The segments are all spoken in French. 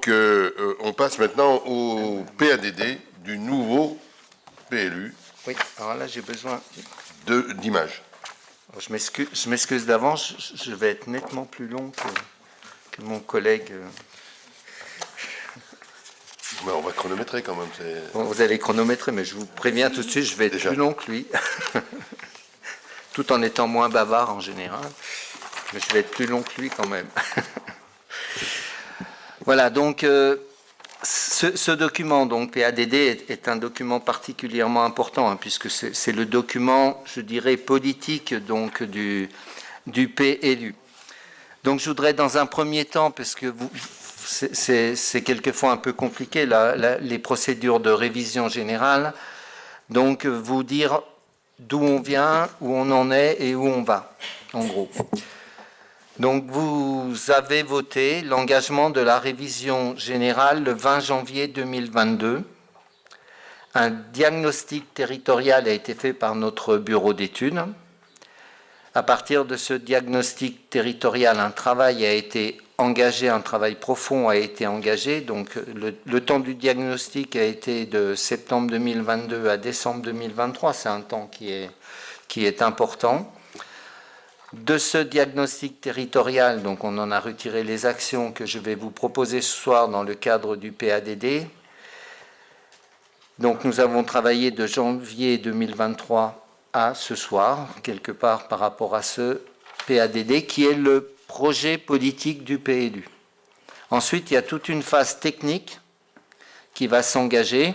Donc, on passe maintenant au PADD du nouveau PLU. Oui, alors là, j'ai besoin d'images. Je m'excuse d'avance, je vais être nettement plus long que mon collègue. Mais on va chronométrer quand même. Bon, vous allez chronométrer, mais je vous préviens tout de suite, je vais être plus long que lui. Tout en étant moins bavard en général. Mais je vais être plus long que lui quand même. Voilà, donc ce document, donc PADD, est un document particulièrement important, hein, puisque c'est le document, je dirais, politique donc, du PLU. Donc je voudrais dans un premier temps, parce que c'est quelquefois un peu compliqué, les procédures de révision générale, donc vous dire d'où on vient, où on en est et où on va, en gros. Donc vous avez voté l'engagement de la révision générale le 20 janvier 2022. Un diagnostic territorial a été fait par notre bureau d'études. À partir de ce diagnostic territorial, un travail a été engagé, un travail profond a été engagé. Donc le temps du diagnostic a été de septembre 2022 à décembre 2023. C'est un temps qui est important. De ce diagnostic territorial, donc on en a retiré les actions que je vais vous proposer ce soir dans le cadre du PADD. Donc nous avons travaillé de janvier 2023 à ce soir, quelque part par rapport à ce PADD, qui est le projet politique du PLU. Ensuite, il y a toute une phase technique qui va s'engager,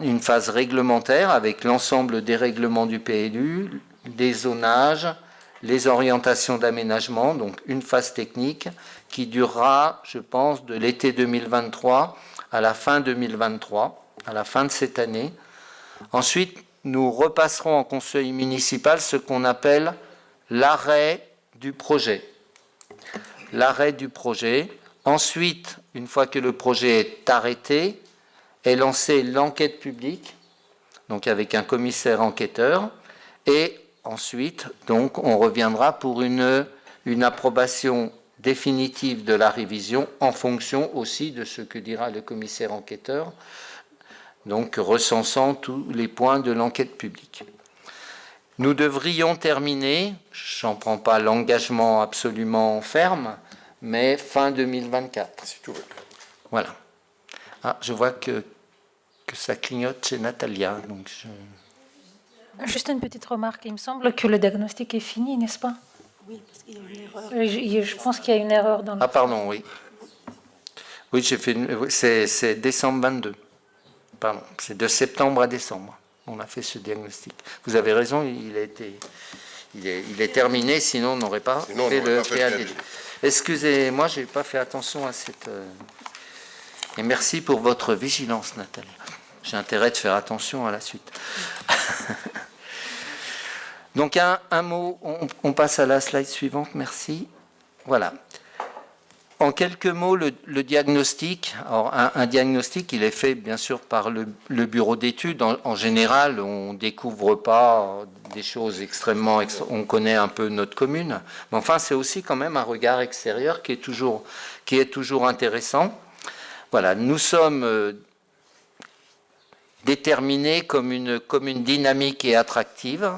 une phase réglementaire avec l'ensemble des règlements du PLU, des zonages, les orientations d'aménagement, donc une phase technique qui durera, je pense, de l'été 2023 à la fin 2023, à la fin de cette année. Ensuite, nous repasserons en conseil municipal ce qu'on appelle l'arrêt du projet. L'arrêt du projet. Ensuite, une fois que le projet est arrêté, est lancée l'enquête publique, donc avec un commissaire enquêteur, et ensuite, donc, on reviendra pour une approbation définitive de la révision en fonction aussi de ce que dira le commissaire enquêteur, donc recensant tous les points de l'enquête publique. Nous devrions terminer, je n'en prends pas l'engagement absolument ferme, mais fin 2024. Si tout va bien. Voilà. Ah, je vois que ça clignote chez Natalia, donc Juste une petite remarque, il me semble que le diagnostic est fini, n'est-ce pas? Oui, parce qu'il y a une erreur. Je pense qu'il y a une erreur dans le... Ah, pardon, oui. Oui, j'ai fait c'est décembre 22. Pardon, c'est de septembre à décembre. On a fait ce diagnostic. Vous avez raison, il est terminé, sinon on n'aurait pas fait le PADD. Excusez-moi, je n'ai pas fait attention à cette... Et merci pour votre vigilance, Nathalie. J'ai intérêt de faire attention à la suite. Donc un mot, on passe à la slide suivante, merci. Voilà. En quelques mots, le diagnostic, alors un diagnostic, il est fait bien sûr par le bureau d'études. En général, on ne découvre pas des choses extrêmement... On connaît un peu notre commune, mais enfin, c'est aussi quand même un regard extérieur qui est toujours intéressant. Voilà, nous sommes déterminés comme une commune dynamique et attractive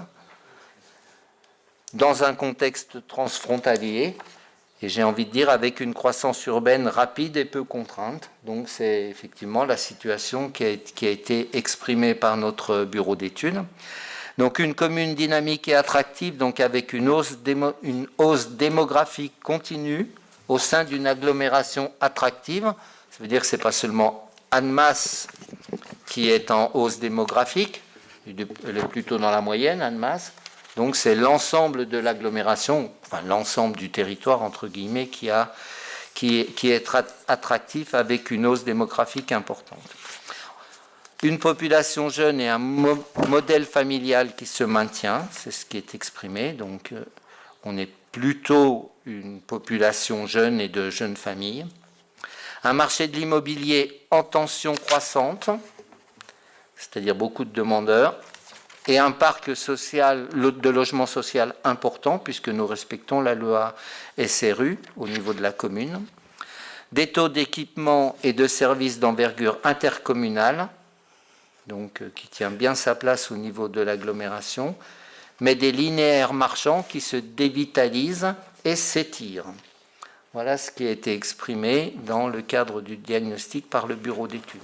dans un contexte transfrontalier. Et j'ai envie de dire avec une croissance urbaine rapide et peu contrainte. Donc c'est effectivement la situation qui a été exprimée par notre bureau d'études. Donc une commune dynamique et attractive, donc avec une hausse démographique continue au sein d'une agglomération attractive. Ça veut dire que ce n'est pas seulement Annemasse qui est en hausse démographique, elle est plutôt dans la moyenne, Annemasse. Donc c'est l'ensemble de l'agglomération, enfin l'ensemble du territoire, entre guillemets, qui est attractif avec une hausse démographique importante. Une population jeune et un modèle familial qui se maintient, c'est ce qui est exprimé. Donc on est plutôt une population jeune et de jeunes familles. Un marché de l'immobilier en tension croissante, c'est-à-dire beaucoup de demandeurs. Et un parc social, de logement social important, puisque nous respectons la loi SRU au niveau de la commune. des taux d'équipement et de services d'envergure intercommunale, donc qui tient bien sa place au niveau de l'agglomération, mais des linéaires marchands qui se dévitalisent et s'étirent. Voilà ce qui a été exprimé dans le cadre du diagnostic par le bureau d'études.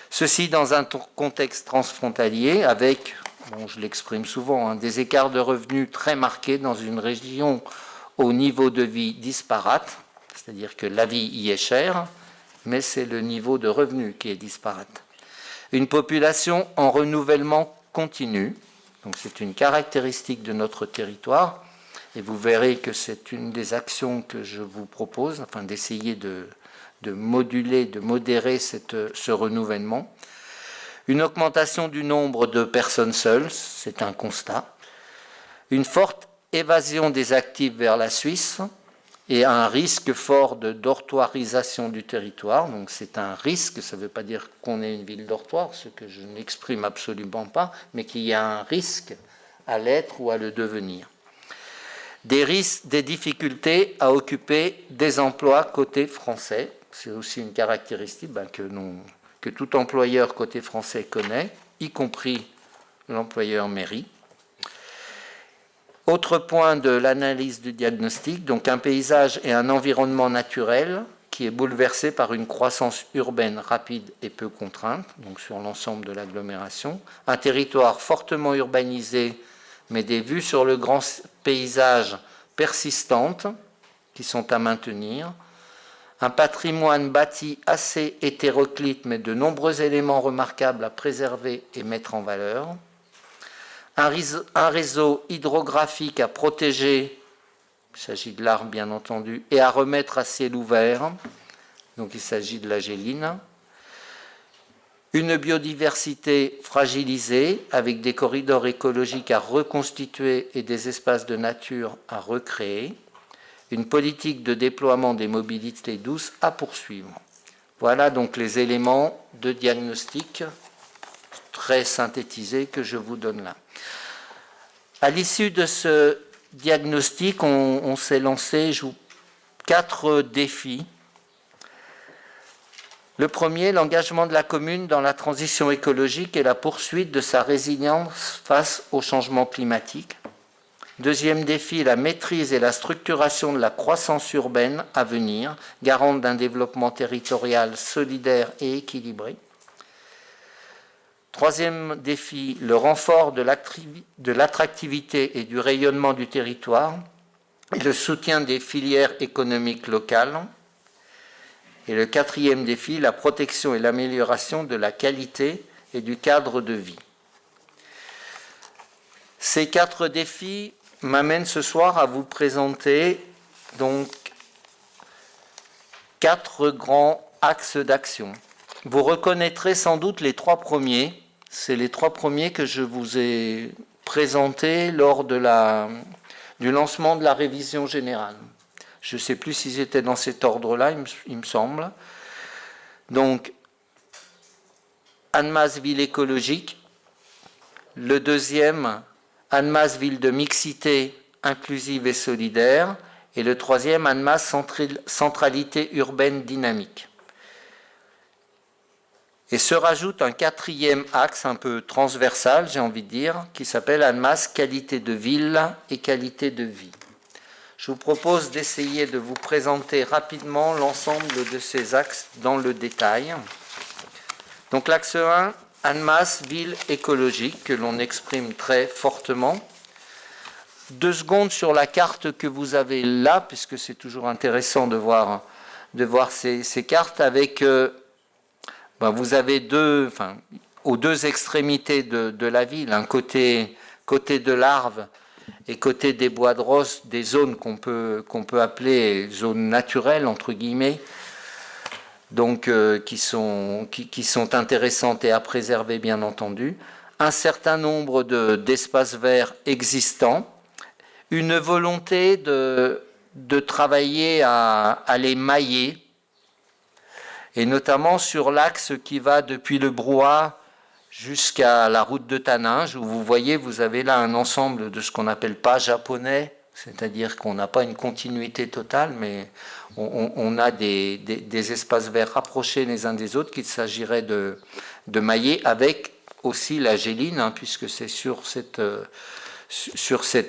Ceci dans un contexte transfrontalier avec, bon, je l'exprime souvent, des écarts de revenus très marqués dans une région au niveau de vie disparate, c'est-à-dire que la vie y est chère, mais c'est le niveau de revenus qui est disparate. Une population en renouvellement continu, donc c'est une caractéristique de notre territoire, et vous verrez que c'est une des actions que je vous propose, afin d'essayer de moduler, de modérer ce renouvellement. Une augmentation du nombre de personnes seules, c'est un constat. Une forte évasion des actifs vers la Suisse et un risque fort de dortoirisation du territoire. Donc c'est un risque, ça ne veut pas dire qu'on est une ville dortoir, ce que je n'exprime absolument pas, mais qu'il y a un risque à l'être ou à le devenir. Des risques, des difficultés à occuper des emplois côté français. C'est aussi une caractéristique que tout employeur côté français connaît, y compris l'employeur mairie. Autre point de l'analyse du diagnostic, donc un paysage et un environnement naturel qui est bouleversé par une croissance urbaine rapide et peu contrainte, donc sur l'ensemble de l'agglomération. Un territoire fortement urbanisé, mais des vues sur le grand paysage persistantes qui sont à maintenir. Un patrimoine bâti assez hétéroclite, mais de nombreux éléments remarquables à préserver et mettre en valeur. Un réseau hydrographique à protéger, il s'agit de l'Arve bien entendu, et à remettre à ciel ouvert, donc il s'agit de la Géline. Une biodiversité fragilisée, avec des corridors écologiques à reconstituer et des espaces de nature à recréer. Une politique de déploiement des mobilités douces à poursuivre. Voilà donc les éléments de diagnostic très synthétisés que je vous donne là. À l'issue de ce diagnostic, on s'est lancé 4 défis. Le premier, l'engagement de la commune dans la transition écologique et la poursuite de sa résilience face au changement climatique. Deuxième défi, la maîtrise et la structuration de la croissance urbaine à venir, garante d'un développement territorial solidaire et équilibré. Troisième défi, le renfort de l'attractivité et du rayonnement du territoire et le soutien des filières économiques locales. Et le quatrième défi, la protection et l'amélioration de la qualité et du cadre de vie. Ces 4 défis m'amènent ce soir à vous présenter donc 4 grands axes d'action. Vous reconnaîtrez sans doute les 3 premiers. C'est les 3 premiers que je vous ai présentés lors du lancement de la révision générale. Je ne sais plus s'ils étaient dans cet ordre-là, il me semble. Donc, Annemasse ville écologique. Le deuxième, Annemasse ville de mixité inclusive et solidaire. Et le troisième, Annemasse centralité urbaine dynamique. Et se rajoute un 4e axe un peu transversal, j'ai envie de dire, qui s'appelle Annemasse qualité de ville et qualité de vie. Je vous propose d'essayer de vous présenter rapidement l'ensemble de ces axes dans le détail. Donc l'axe 1, Annemasse, ville écologique, que l'on exprime très fortement. 2 secondes sur la carte que vous avez là, puisque c'est toujours intéressant de voir ces cartes, avec, vous avez aux 2 extrémités de la ville, un côté de l'Arve, et côté des bois de Rosse, des zones qu'on peut appeler zones naturelles, entre guillemets, donc qui sont intéressantes et à préserver, bien entendu. Un certain nombre d'espaces verts existants, une volonté de travailler à les mailler, et notamment sur l'axe qui va depuis le Brouat jusqu'à la route de Taninges, où vous voyez, vous avez là un ensemble de ce qu'on n'appelle pas japonais, c'est-à-dire qu'on n'a pas une continuité totale, mais on a des espaces verts rapprochés les uns des autres qu'il s'agirait de mailler avec aussi la géline, hein, puisque c'est sur cette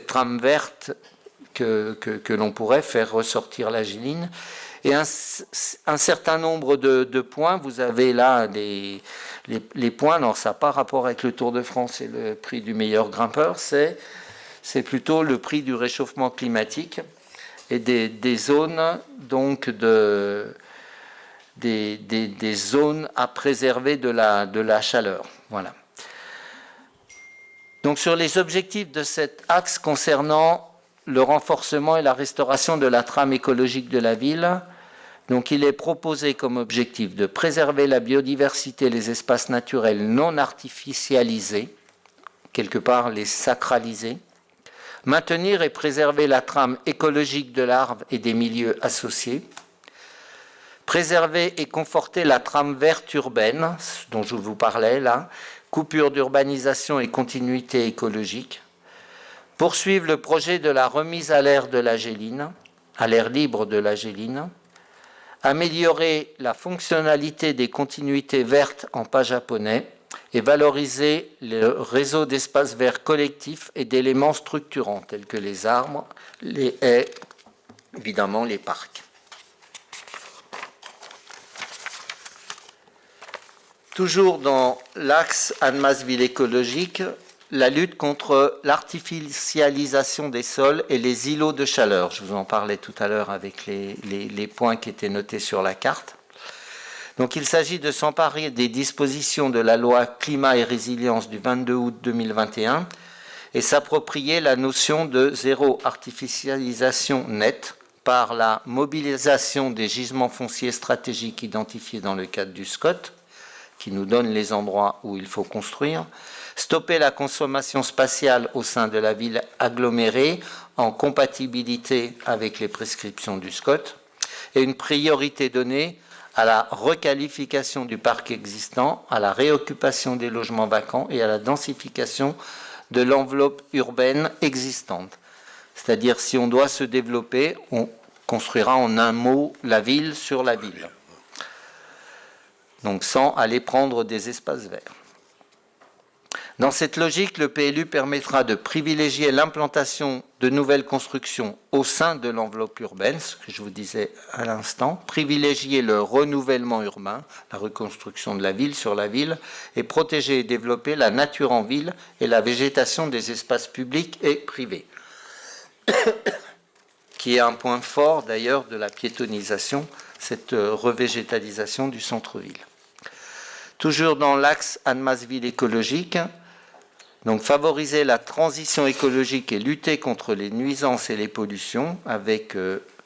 trame verte que l'on pourrait faire ressortir la géline. Et un certain nombre de points, vous avez là les points, alors ça n'a pas rapport avec le Tour de France et le prix du meilleur grimpeur, c'est plutôt le prix du réchauffement climatique et des zones, donc des zones à préserver de la chaleur. Voilà. Donc sur les objectifs de cet axe concernant le renforcement et la restauration de la trame écologique de la ville, donc il est proposé comme objectif de préserver la biodiversité et les espaces naturels non artificialisés, quelque part les sacraliser, maintenir et préserver la trame écologique de l'arbre et des milieux associés, préserver et conforter la trame verte urbaine, dont je vous parlais là, coupure d'urbanisation et continuité écologique, poursuivre le projet de la remise à l'air de la géline, à l'air libre de la géline, améliorer la fonctionnalité des continuités vertes en pas japonais et valoriser le réseau d'espaces verts collectifs et d'éléments structurants tels que les arbres, les haies, évidemment les parcs. Toujours dans l'axe Annemasse-Ville écologique, la lutte contre l'artificialisation des sols et les îlots de chaleur. Je vous en parlais tout à l'heure avec les points qui étaient notés sur la carte. Donc il s'agit de s'emparer des dispositions de la loi Climat et Résilience du 22 août 2021 et s'approprier la notion de zéro artificialisation nette par la mobilisation des gisements fonciers stratégiques identifiés dans le cadre du SCOT, qui nous donne les endroits où il faut construire, stopper la consommation spatiale au sein de la ville agglomérée en compatibilité avec les prescriptions du SCOT, et une priorité donnée à la requalification du parc existant, à la réoccupation des logements vacants et à la densification de l'enveloppe urbaine existante. C'est-à-dire, si on doit se développer, on construira en un mot la ville sur la ville. Donc sans aller prendre des espaces verts. Dans cette logique, le PLU permettra de privilégier l'implantation de nouvelles constructions au sein de l'enveloppe urbaine, ce que je vous disais à l'instant, privilégier le renouvellement urbain, la reconstruction de la ville sur la ville, et protéger et développer la nature en ville et la végétation des espaces publics et privés, qui est un point fort d'ailleurs de la piétonisation, cette revégétalisation du centre-ville. Toujours dans l'axe Annemasse-Ville écologique, donc favoriser la transition écologique et lutter contre les nuisances et les pollutions avec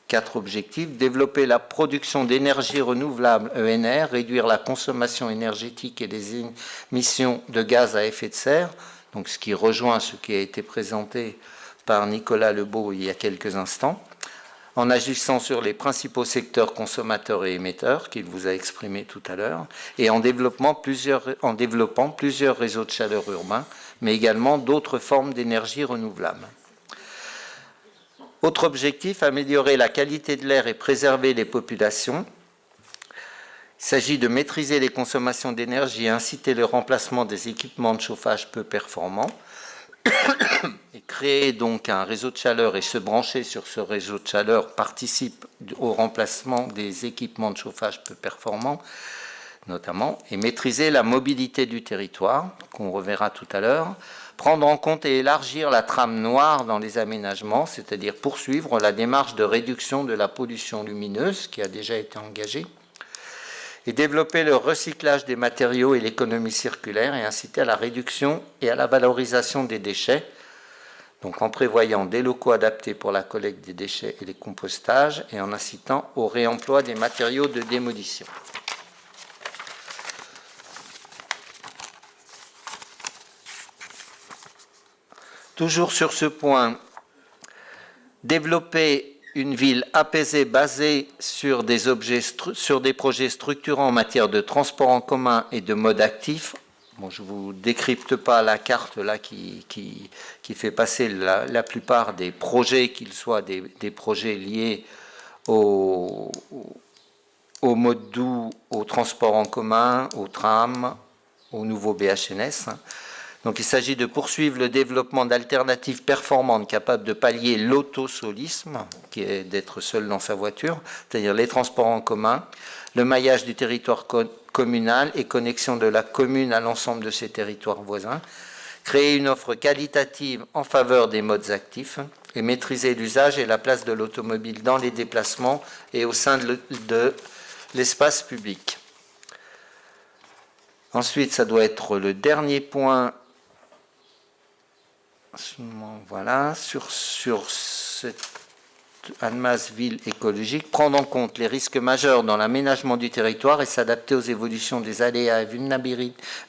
4 objectifs. Développer la production d'énergie renouvelable ENR, réduire la consommation énergétique et les émissions de gaz à effet de serre, donc ce qui rejoint ce qui a été présenté par Nicolas Lebeau il y a quelques instants, en agissant sur les principaux secteurs consommateurs et émetteurs qu'il vous a exprimé tout à l'heure, et en développant plusieurs réseaux de chaleur urbains, mais également d'autres formes d'énergie renouvelable. Autre objectif, améliorer la qualité de l'air et préserver les populations. Il s'agit de maîtriser les consommations d'énergie et inciter le remplacement des équipements de chauffage peu performants, et créer donc un réseau de chaleur et se brancher sur ce réseau de chaleur participe au remplacement des équipements de chauffage peu performants, notamment, et maîtriser la mobilité du territoire, qu'on reverra tout à l'heure, prendre en compte et élargir la trame noire dans les aménagements, c'est-à-dire poursuivre la démarche de réduction de la pollution lumineuse qui a déjà été engagée, et développer le recyclage des matériaux et l'économie circulaire et inciter à la réduction et à la valorisation des déchets, donc en prévoyant des locaux adaptés pour la collecte des déchets et les compostages et en incitant au réemploi des matériaux de démolition. Toujours sur ce point, développer une ville apaisée basée sur des projets structurants en matière de transport en commun et de mode actif, bon, je ne vous décrypte pas la carte là qui fait passer la plupart des projets, qu'ils soient des projets liés au mode doux, au transport en commun, au tram, au nouveau BHNS. Donc il s'agit de poursuivre le développement d'alternatives performantes capables de pallier l'autosolisme, qui est d'être seul dans sa voiture, c'est-à-dire les transports en commun, le maillage du territoire communal et connexion de la commune à l'ensemble de ses territoires voisins, créer une offre qualitative en faveur des modes actifs et maîtriser l'usage et la place de l'automobile dans les déplacements et au sein de l'espace public. Ensuite, ça doit être le dernier point. Voilà, sur cette Annemasse ville écologique, prendre en compte les risques majeurs dans l'aménagement du territoire et s'adapter aux évolutions des aléas et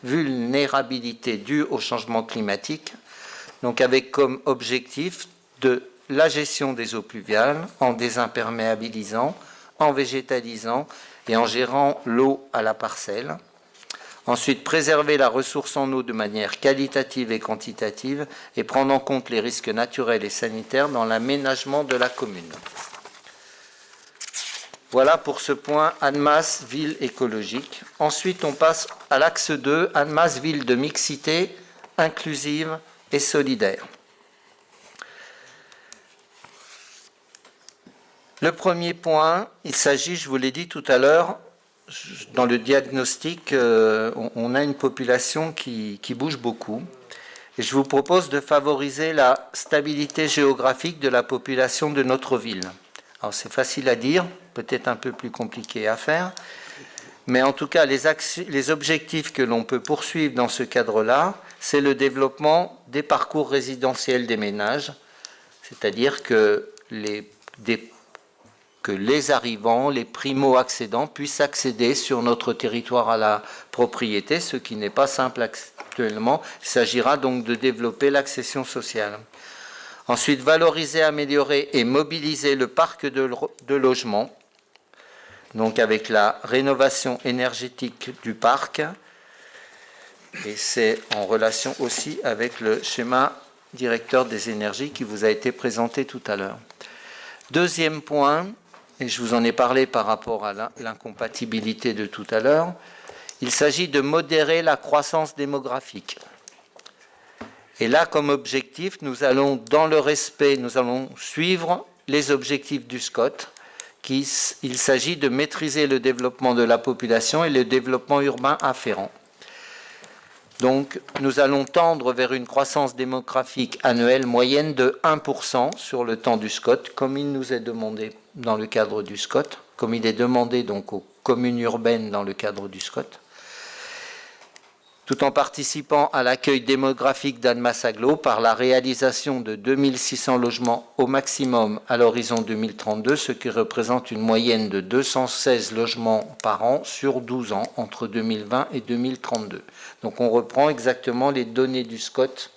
vulnérabilités dues au changement climatique, donc avec comme objectif de la gestion des eaux pluviales en désimperméabilisant, en végétalisant et en gérant l'eau à la parcelle. Ensuite, préserver la ressource en eau de manière qualitative et quantitative et prendre en compte les risques naturels et sanitaires dans l'aménagement de la commune. Voilà pour ce point Annemasse, ville écologique. Ensuite, on passe à l'axe 2, Annemasse, ville de mixité, inclusive et solidaire. Le premier point, il s'agit, je vous l'ai dit tout à l'heure, dans le diagnostic, on a une population qui bouge beaucoup. Et je vous propose de favoriser la stabilité géographique de la population de notre ville. Alors c'est facile à dire, peut-être un peu plus compliqué à faire, mais en tout cas les objectifs que l'on peut poursuivre dans ce cadre-là, c'est le développement des parcours résidentiels des ménages, c'est-à-dire que les arrivants, les primo-accédants puissent accéder sur notre territoire à la propriété, ce qui n'est pas simple actuellement. Il s'agira donc de développer l'accession sociale. Ensuite, valoriser, améliorer et mobiliser le parc de logements, donc avec la rénovation énergétique du parc, et c'est en relation aussi avec le schéma directeur des énergies qui vous a été présenté tout à l'heure. Deuxième point, et je vous en ai parlé par rapport à l'incompatibilité de tout à l'heure, il s'agit de modérer la croissance démographique. Et là, comme objectif, nous allons, dans le respect, nous allons suivre les objectifs du SCOT. Il s'agit de maîtriser le développement de la population et le développement urbain afférent. Donc, nous allons tendre vers une croissance démographique annuelle moyenne de 1% sur le temps du SCOT, comme il nous est demandé dans le cadre du SCOT, comme il est demandé donc aux communes urbaines dans le cadre du SCOT, tout en participant à l'accueil démographique d'Annemasse Agglo par la réalisation de 2600 logements au maximum à l'horizon 2032, ce qui représente une moyenne de 216 logements par an sur 12 ans, entre 2020 et 2032. Donc on reprend exactement les données du SCOT,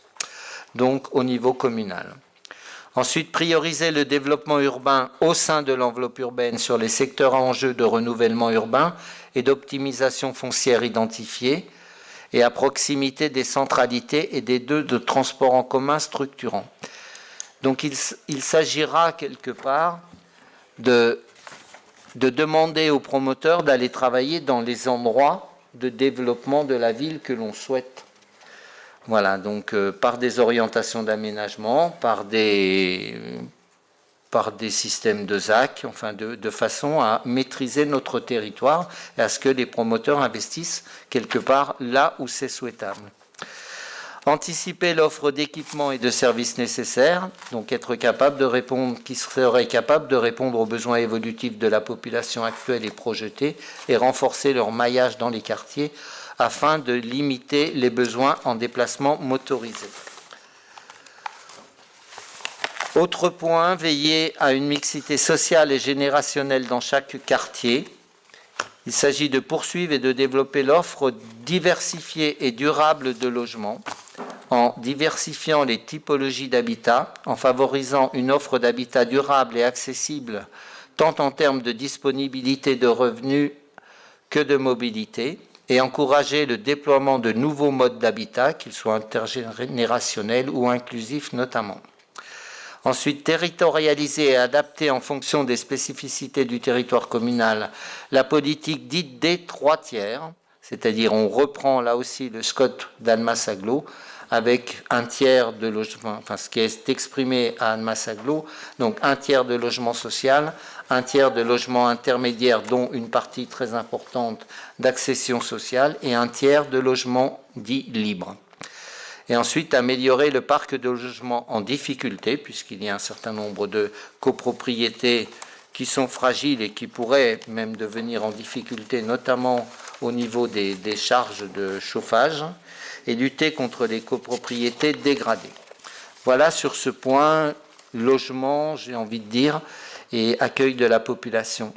donc au niveau communal. Ensuite, prioriser le développement urbain au sein de l'enveloppe urbaine sur les secteurs à enjeu de renouvellement urbain et d'optimisation foncière identifiés, et à proximité des centralités et des nœuds de transport en commun structurants. Donc il s'agira quelque part de demander aux promoteurs d'aller travailler dans les endroits de développement de la ville que l'on souhaite. Voilà, donc par des orientations d'aménagement, par des systèmes de ZAC, enfin de façon à maîtriser notre territoire et à ce que les promoteurs investissent quelque part là où c'est souhaitable. Anticiper l'offre d'équipements et de services nécessaires, donc être capable de répondre, qui serait capable de répondre aux besoins évolutifs de la population actuelle et projetée et renforcer leur maillage dans les quartiers afin de limiter les besoins en déplacement motorisé. Autre point, veiller à une mixité sociale et générationnelle dans chaque quartier. Il s'agit de poursuivre et de développer l'offre diversifiée et durable de logements en diversifiant les typologies d'habitat, en favorisant une offre d'habitat durable et accessible tant en termes de disponibilité de revenus que de mobilité, et encourager le déploiement de nouveaux modes d'habitat, qu'ils soient intergénérationnels ou inclusifs notamment. Ensuite, territorialiser et adapter en fonction des spécificités du territoire communal la politique dite des 3 tiers, c'est-à-dire on reprend là aussi le SCOT d'Annemasse-Agglo avec un tiers de logement, enfin ce qui est exprimé à Annemasse-Agglo, donc un tiers de logement social, un tiers de logement intermédiaire dont une partie très importante d'accession sociale et un tiers de logement dit libre. Et ensuite, améliorer le parc de logements en difficulté, puisqu'il y a un certain nombre de copropriétés qui sont fragiles et qui pourraient même devenir en difficulté, notamment au niveau des charges de chauffage, et lutter contre les copropriétés dégradées. Voilà sur ce point, logement, j'ai envie de dire, et accueil de la population.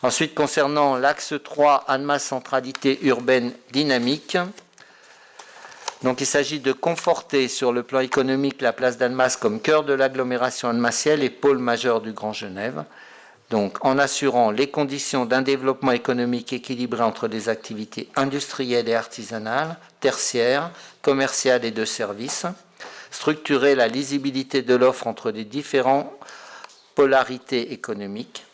Ensuite, concernant l'axe 3, Annemasse centralité urbaine dynamique, donc il s'agit de conforter sur le plan économique la place d'Annemasse comme cœur de l'agglomération annemassienne et pôle majeur du Grand Genève, donc en assurant les conditions d'un développement économique équilibré entre les activités industrielles et artisanales, tertiaires, commerciales et de services, structurer la lisibilité de l'offre entre les différentes polarités économiques,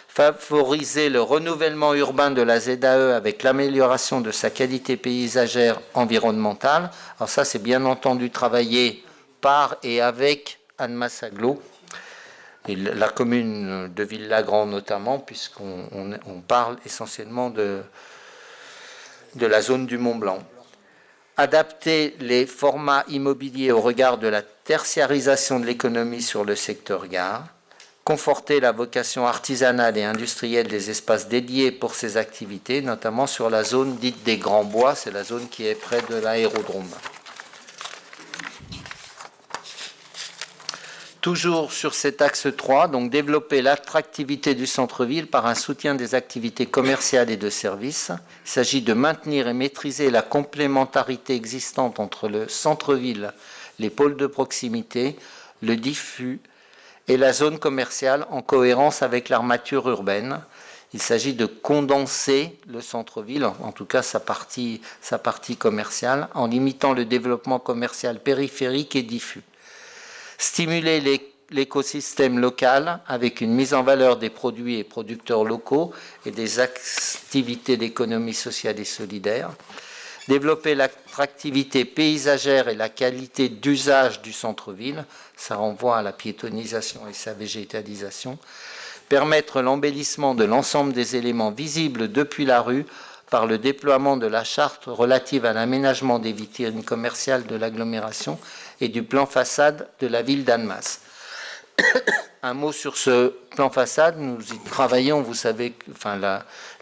favoriser le renouvellement urbain de la ZAE avec l'amélioration de sa qualité paysagère environnementale. Alors ça, c'est bien entendu travaillé par et avec Annemasse-Agglo, et la commune de Villagrand notamment, puisqu'on parle essentiellement de la zone du Mont-Blanc. Adapter les formats immobiliers au regard de la tertiarisation de l'économie sur le secteur gare, conforter la vocation artisanale et industrielle des espaces dédiés pour ces activités, notamment sur la zone dite des Grands Bois, c'est la zone qui est près de l'aérodrome. Toujours sur cet axe 3, donc développer l'attractivité du centre-ville par un soutien des activités commerciales et de services. Il s'agit de maintenir et maîtriser la complémentarité existante entre le centre-ville, les pôles de proximité, le diffus et la zone commerciale en cohérence avec l'armature urbaine. Il s'agit de condenser le centre-ville, en tout cas sa partie commerciale, en limitant le développement commercial périphérique et diffus. Stimuler l'écosystème local avec une mise en valeur des produits et producteurs locaux et des activités d'économie sociale et solidaire. Développer l'attractivité paysagère et la qualité d'usage du centre-ville, ça renvoie à la piétonisation et sa végétalisation. Permettre l'embellissement de l'ensemble des éléments visibles depuis la rue par le déploiement de la charte relative à l'aménagement des vitrines commerciales de l'agglomération et du plan façade de la ville d'Annemasse. Un mot sur ce plan façade, nous y travaillons, vous savez,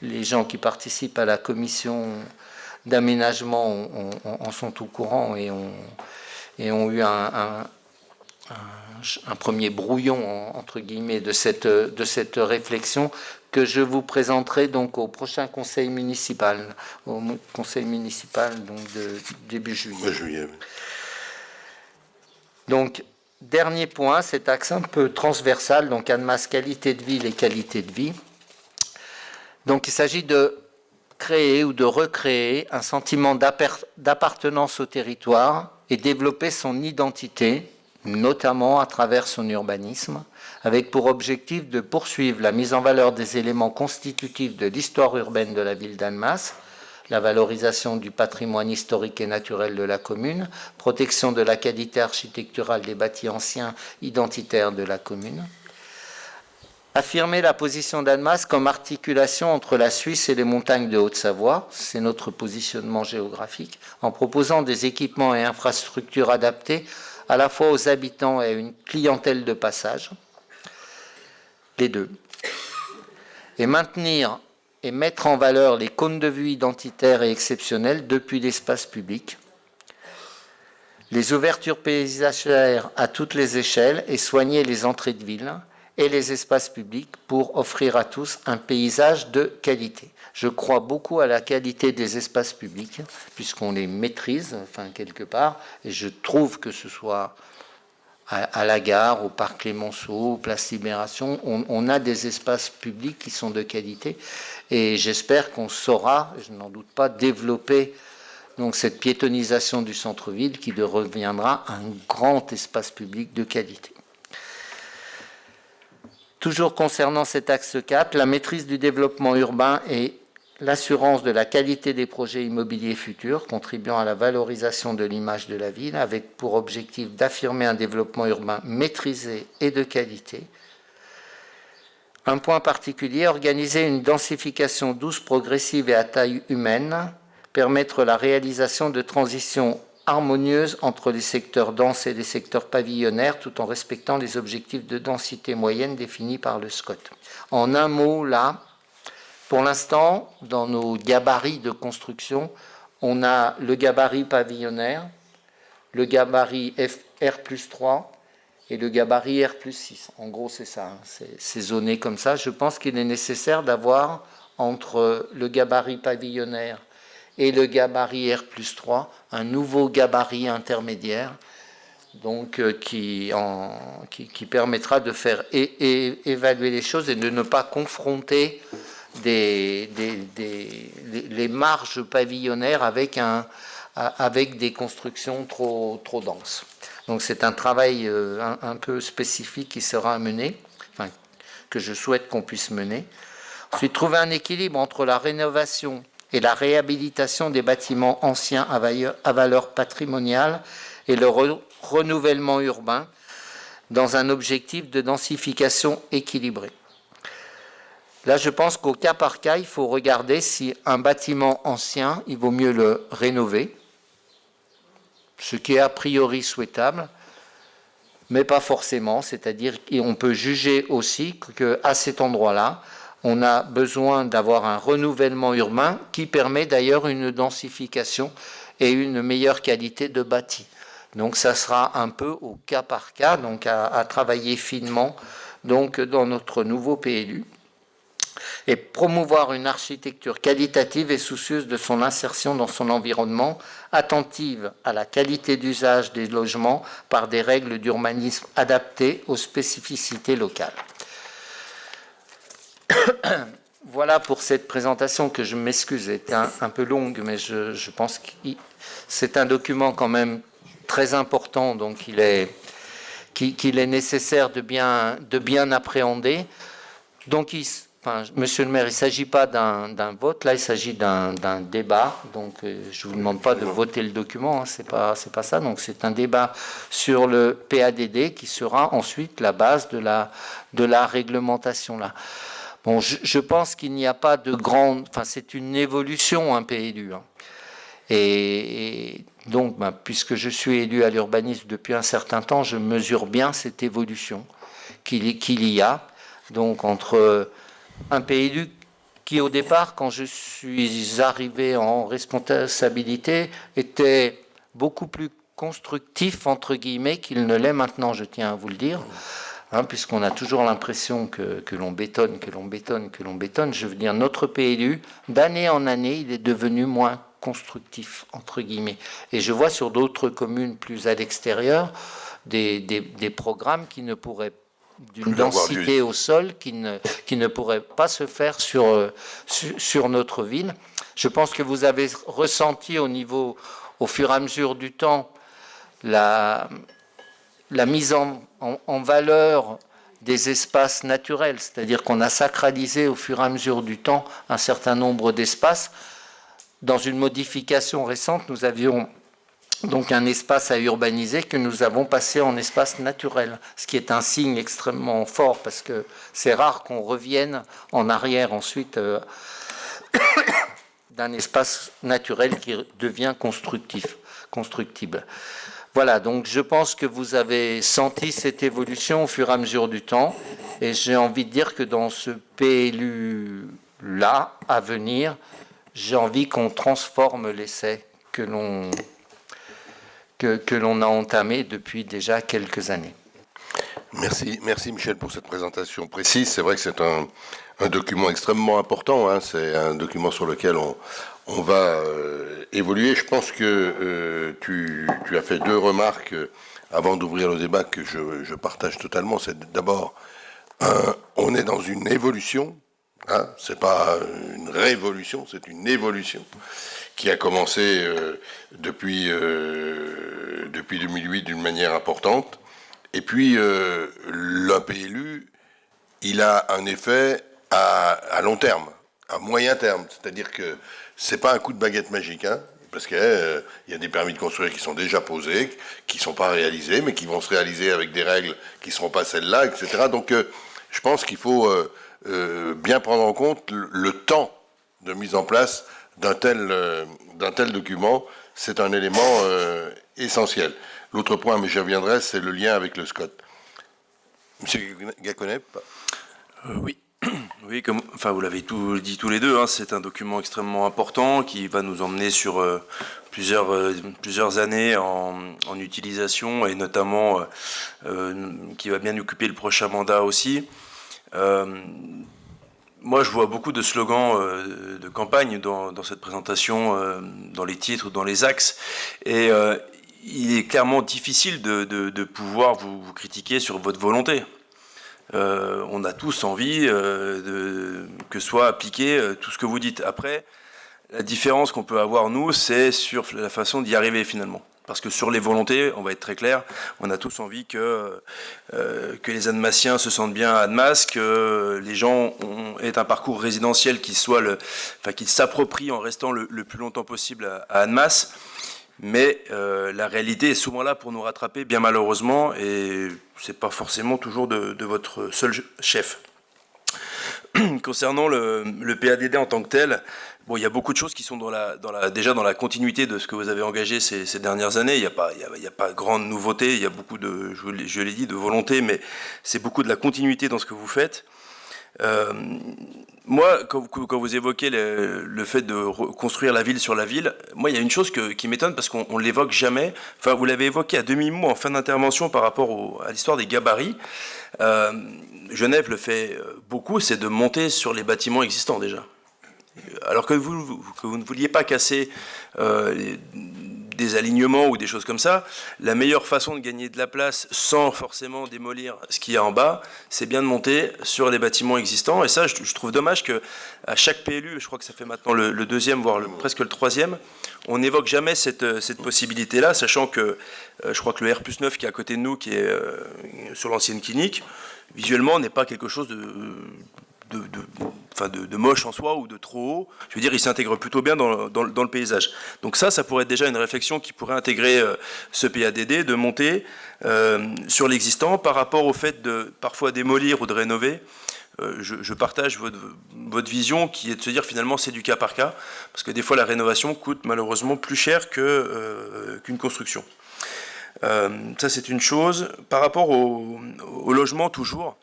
les gens qui participent à la commission d'aménagement en sont au courant et ont eu un premier brouillon, entre guillemets, de cette réflexion que je vous présenterai donc au prochain conseil municipal, donc de début juillet. Donc, dernier point, cet axe un peu transversal, donc Annemasse qualité de ville et qualité de vie. Donc il s'agit de créer ou de recréer un sentiment d'appartenance au territoire et développer son identité, notamment à travers son urbanisme, avec pour objectif de poursuivre la mise en valeur des éléments constitutifs de l'histoire urbaine de la ville d'Annemasse, la valorisation du patrimoine historique et naturel de la commune, protection de la qualité architecturale des bâtis anciens identitaires de la commune. Affirmer la position d'Annemasse comme articulation entre la Suisse et les montagnes de Haute-Savoie, c'est notre positionnement géographique, en proposant des équipements et infrastructures adaptés à la fois aux habitants et à une clientèle de passage, les deux. Et maintenir et mettre en valeur les cônes de vue identitaires et exceptionnels depuis l'espace public, les ouvertures paysagères à toutes les échelles et soigner les entrées de ville et les espaces publics pour offrir à tous un paysage de qualité. Je crois beaucoup à la qualité des espaces publics, puisqu'on les maîtrise, quelque part, et je trouve que ce soit à la gare, au parc Clémenceau, Place Libération. On a des espaces publics qui sont de qualité et j'espère qu'on saura, je n'en doute pas, développer donc cette piétonisation du centre-ville qui reviendra un grand espace public de qualité. Toujours concernant cet axe 4, la maîtrise du développement urbain et l'assurance de la qualité des projets immobiliers futurs, contribuant à la valorisation de l'image de la ville, avec pour objectif d'affirmer un développement urbain maîtrisé et de qualité. Un point particulier, organiser une densification douce, progressive et à taille humaine, permettre la réalisation de transitions harmonieuses entre les secteurs denses et les secteurs pavillonnaires, tout en respectant les objectifs de densité moyenne définis par le SCOT. En un mot, là, pour l'instant, dans nos gabarits de construction, on a le gabarit pavillonnaire, le gabarit R+3 et le gabarit R+6. En gros, c'est ça, hein, c'est zoné comme ça. Je pense qu'il est nécessaire d'avoir entre le gabarit pavillonnaire et le gabarit R+3 un nouveau gabarit intermédiaire, donc qui permettra de faire évaluer les choses et de ne pas confronter les marges pavillonnaires avec des constructions trop denses. Donc c'est un travail un peu spécifique qui sera mené, enfin, que je souhaite qu'on puisse mener. Ensuite, trouver un équilibre entre la rénovation et la réhabilitation des bâtiments anciens à valeur patrimoniale et le renouvellement urbain dans un objectif de densification équilibrée. Là, je pense qu'au cas par cas, il faut regarder si un bâtiment ancien, il vaut mieux le rénover, ce qui est a priori souhaitable, mais pas forcément. C'est-à-dire qu'on peut juger aussi qu'à cet endroit-là, on a besoin d'avoir un renouvellement urbain qui permet d'ailleurs une densification et une meilleure qualité de bâti. Donc ça sera un peu au cas par cas, donc à travailler finement donc, dans notre nouveau PLU. Et promouvoir une architecture qualitative et soucieuse de son insertion dans son environnement, attentive à la qualité d'usage des logements par des règles d'urbanisme adaptées aux spécificités locales. Voilà pour cette présentation que je m'excuse, est un peu longue, mais je pense que c'est un document quand même très important, donc qu'il est nécessaire de bien appréhender. Donc, Monsieur le maire, il ne s'agit pas d'un vote, là il s'agit d'un débat, donc je ne vous demande pas de voter le document, hein, c'est pas ça, donc c'est un débat sur le PADD qui sera ensuite la base de la réglementation là. Bon, je pense qu'il n'y a pas de grande... Enfin, c'est une évolution, un PLU. Hein. Et donc, puisque je suis élu à l'urbanisme depuis un certain temps, je mesure bien cette évolution qu'il y a. Donc, entre un PLU qui, au départ, quand je suis arrivé en responsabilité, était beaucoup plus constructif, entre guillemets, qu'il ne l'est maintenant, je tiens à vous le dire. Puisqu'on a toujours l'impression que l'on bétonne. Je veux dire, notre PLU, d'année en année, il est devenu moins constructif, entre guillemets. Et je vois sur d'autres communes plus à l'extérieur des programmes qui ne pourraient, d'une densité au sol, qui ne pourraient pas se faire sur notre ville. Je pense que vous avez ressenti au fur et à mesure du temps, la mise en valeur des espaces naturels, c'est-à-dire qu'on a sacralisé au fur et à mesure du temps un certain nombre d'espaces. Dans une modification récente, nous avions donc un espace à urbaniser que nous avons passé en espace naturel, ce qui est un signe extrêmement fort parce que c'est rare qu'on revienne en arrière ensuite d'un espace naturel qui devient constructible. Voilà, donc je pense que vous avez senti cette évolution au fur et à mesure du temps et j'ai envie de dire que dans ce PLU-là, à venir, j'ai envie qu'on transforme l'essai que l'on a entamé depuis déjà quelques années. Merci Michel pour cette présentation précise. C'est vrai que c'est un document extrêmement important, hein. C'est un document sur lequel on va évoluer. Je pense que tu as fait deux remarques avant d'ouvrir le débat, que je partage totalement, c'est d'abord, on est dans une évolution, hein, c'est pas une révolution, c'est une évolution qui a commencé depuis 2008 d'une manière importante. Et puis, l'APLU, il a un effet à long terme, à moyen terme. C'est-à-dire que c'est pas un coup de baguette magique, hein, parce qu'il y a des permis de construire qui sont déjà posés, qui ne sont pas réalisés, mais qui vont se réaliser avec des règles qui ne seront pas celles-là, etc. Donc, je pense qu'il faut bien prendre en compte le temps de mise en place d'un tel document. C'est un élément essentiel. L'autre point, mais j'y reviendrai, c'est le lien avec le SCOT. Monsieur Gaconnet. Oui. Oui, vous l'avez dit tous les deux, hein, c'est un document extrêmement important qui va nous emmener sur plusieurs années en utilisation et notamment qui va bien occuper le prochain mandat aussi. Moi, je vois beaucoup de slogans de campagne dans cette présentation, dans les titres, dans les axes, et il est clairement difficile de pouvoir vous critiquer sur votre volonté. On a tous envie que soit appliqué tout ce que vous dites. Après, la différence qu'on peut avoir, nous, c'est sur la façon d'y arriver finalement. Parce que sur les volontés, on va être très clair, on a tous envie que les Annemassiens se sentent bien à Annemasse, que les gens aient un parcours résidentiel qui s'approprie en restant le plus longtemps possible à Annemasse. Mais la réalité est souvent là pour nous rattraper, bien malheureusement, et c'est pas forcément toujours de votre seul chef. Concernant le PADD en tant que tel, bon, il y a beaucoup de choses qui sont déjà dans la continuité de ce que vous avez engagé ces dernières années. Il n'y a pas grande nouveauté, il y a beaucoup je l'ai dit, de volonté, mais c'est beaucoup de la continuité dans ce que vous faites. Moi, quand vous évoquez le fait de construire la ville sur la ville, moi, il y a une chose qui m'étonne parce qu'on ne l'évoque jamais. Enfin, vous l'avez évoqué à demi-mot en fin d'intervention par rapport à l'histoire des gabarits. Genève le fait beaucoup, c'est de monter sur les bâtiments existants déjà. Alors que vous ne vouliez pas casser des alignements ou des choses comme ça, la meilleure façon de gagner de la place sans forcément démolir ce qu'il y a en bas, c'est bien de monter sur les bâtiments existants. Et ça, je trouve dommage qu'à chaque PLU, je crois que ça fait maintenant le deuxième, voire presque le troisième, on n'évoque jamais cette possibilité-là, sachant que je crois que le R+9 qui est à côté de nous, qui est sur l'ancienne clinique, visuellement n'est pas quelque chose de moche en soi ou de trop haut. Je veux dire, il s'intègre plutôt bien dans le paysage. Donc ça pourrait être déjà une réflexion qui pourrait intégrer ce PADD, de monter sur l'existant par rapport au fait de parfois démolir ou de rénover. Je partage votre vision qui est de se dire finalement c'est du cas par cas, parce que des fois la rénovation coûte malheureusement plus cher qu'une construction. Ça c'est une chose. Par rapport au logement toujours,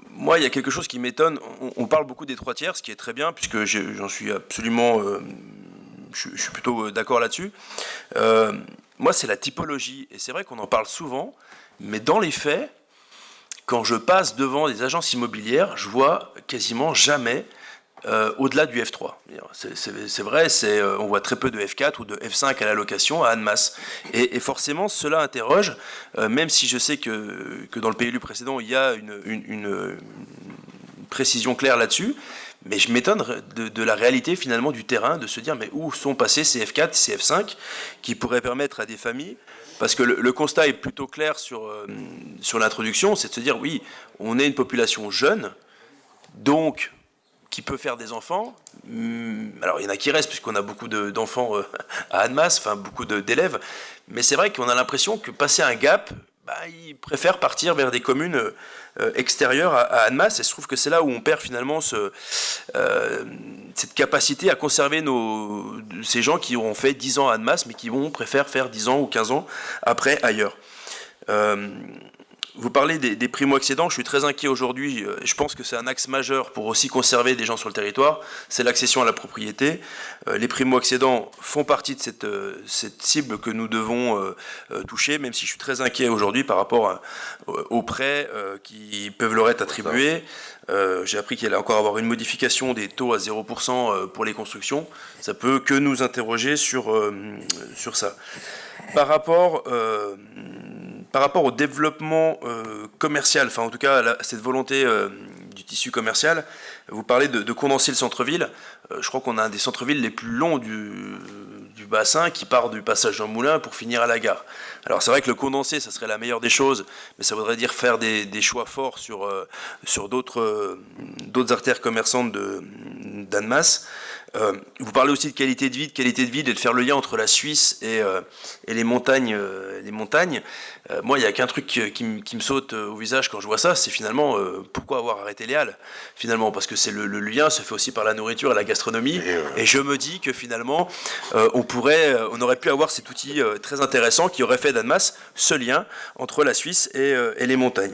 moi, il y a quelque chose qui m'étonne. On parle beaucoup des 3 tiers, ce qui est très bien, puisque j'en suis absolument... je suis plutôt d'accord là-dessus. Moi, c'est la typologie. Et c'est vrai qu'on en parle souvent, mais dans les faits, quand je passe devant des agences immobilières, je vois quasiment jamais au-delà du F3. C'est vrai, on voit très peu de F4 ou de F5 à la location à Annemasse. Et forcément, cela interroge, même si je sais que dans le PLU précédent, il y a une précision claire là-dessus, mais je m'étonne de la réalité finalement du terrain, de se dire mais où sont passés ces F4, ces F5, qui pourraient permettre à des familles, parce que le constat est plutôt clair sur l'introduction, c'est de se dire oui, on est une population jeune, donc qui peut faire des enfants. Alors il y en a qui restent puisqu'on a beaucoup d'enfants à Annemasse, enfin beaucoup d'élèves, mais c'est vrai qu'on a l'impression que passer un gap, ils préfèrent partir vers des communes extérieures à Annemasse, et je trouve que c'est là où on perd finalement cette capacité à conserver ces gens qui auront fait 10 ans à Annemasse mais qui préfèrent faire 10 ans ou 15 ans après ailleurs. Vous parlez des primo-accédants, je suis très inquiet aujourd'hui, je pense que c'est un axe majeur pour aussi conserver des gens sur le territoire, c'est l'accession à la propriété. Les primo-accédants font partie de cette cible que nous devons toucher, même si je suis très inquiet aujourd'hui par rapport aux prêts qui peuvent leur être attribués. J'ai appris qu'il allait encore avoir une modification des taux à 0% pour les constructions, ça peut que nous interroger sur ça. Par rapport par rapport au développement commercial, enfin en tout cas cette volonté du tissu commercial, vous parlez de condenser le centre-ville. Je crois qu'on a un des centres-villes les plus longs du bassin qui part du passage Jean Moulin pour finir à la gare. Alors c'est vrai que le condensé, ça serait la meilleure des choses, mais ça voudrait dire faire des choix forts sur d'autres artères commerçantes d'Annemasse. Vous parlez aussi de qualité de vie, et de faire le lien entre la Suisse et les montagnes. Moi, il n'y a qu'un truc qui me saute au visage quand je vois ça, c'est finalement pourquoi avoir arrêté les Halles, finalement, parce que c'est le lien se fait aussi par la nourriture et la gastronomie, et je me dis que finalement, on aurait pu avoir cet outil très intéressant qui aurait fait d'Annemasse ce lien entre la Suisse et les montagnes.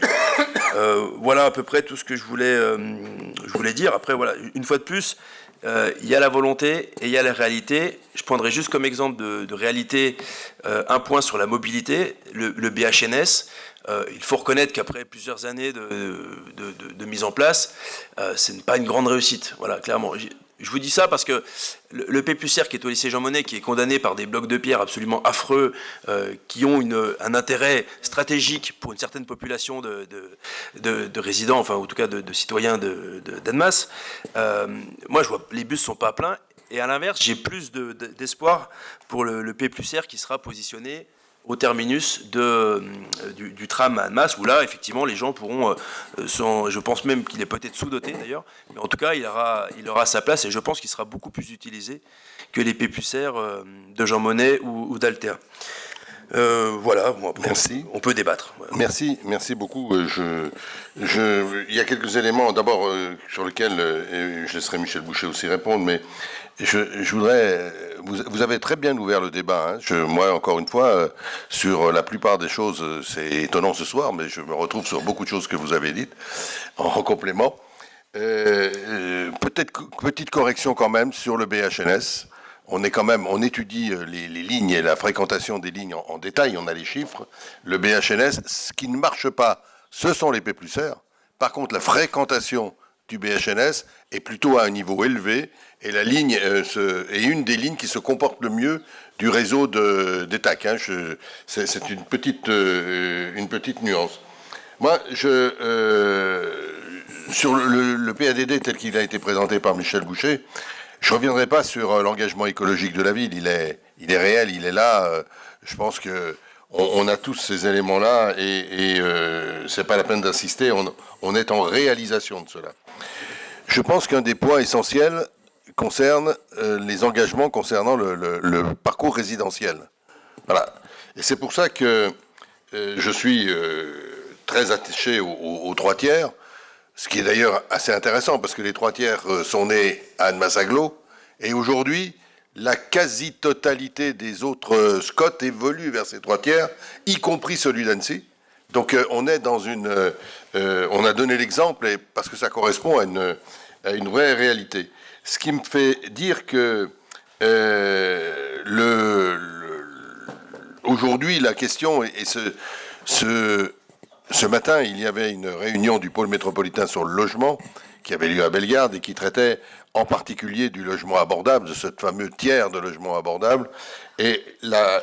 Voilà à peu près tout ce que je voulais dire. Après, voilà, une fois de plus, il y a la volonté et il y a la réalité. Je prendrai juste comme exemple de réalité un point sur la mobilité, le BHNS. Il faut reconnaître qu'après plusieurs années de mise en place, ce n'est pas une grande réussite. Voilà, clairement. Je vous dis ça parce que le P+R qui est au lycée Jean Monnet, qui est condamné par des blocs de pierre absolument affreux, qui ont un intérêt stratégique pour une certaine population de résidents, enfin en tout cas de citoyens d'Annemasse, moi je vois les bus ne sont pas pleins, et à l'inverse j'ai plus d'espoir pour le P+R qui sera positionné au terminus du tram à Annemasse, où là, effectivement, les gens pourront, je pense même qu'il est peut-être sous-doté d'ailleurs, mais en tout cas, il aura sa place, et je pense qu'il sera beaucoup plus utilisé que les P+R de Jean Monnet ou d'Altea. Voilà, bon, après, merci. On peut débattre. Voilà. Merci beaucoup. Il y a quelques éléments, d'abord, sur lesquels je laisserai Michel Boucher aussi répondre, mais je voudrais... Vous avez très bien ouvert le débat. Moi, encore une fois, sur la plupart des choses, c'est étonnant ce soir, mais je me retrouve sur beaucoup de choses que vous avez dites en complément. Peut-être petite correction quand même sur le BHNS. On étudie les lignes et la fréquentation des lignes en détail, on a les chiffres. Le BHNS, ce qui ne marche pas, ce sont les P+R. Par contre, la fréquentation du BHNS est plutôt à un niveau élevé, et la ligne est une des lignes qui se comporte le mieux du réseau d'ETAC. C'est une petite nuance. Moi, sur le PADD tel qu'il a été présenté par Michel Boucher, je ne reviendrai pas sur l'engagement écologique de la ville. Il est réel, il est là. Je pense que on a tous ces éléments-là, et c'est pas la peine d'insister. On est en réalisation de cela. Je pense qu'un des points essentiels concerne les engagements concernant le parcours résidentiel. Voilà. Et c'est pour ça que je suis très attaché aux 3 tiers. Ce qui est d'ailleurs assez intéressant, parce que les 3 tiers sont nés à Annemasse-Agglo, et aujourd'hui, la quasi-totalité des autres SCOT évolue vers ces 3 tiers, y compris celui d'Annecy. Donc on est dans on a donné l'exemple, parce que ça correspond à une vraie réalité. Ce qui me fait dire que aujourd'hui, la question est ce matin, il y avait une réunion du pôle métropolitain sur le logement qui avait lieu à Bellegarde et qui traitait en particulier du logement abordable, de ce fameux tiers de logement abordable. Et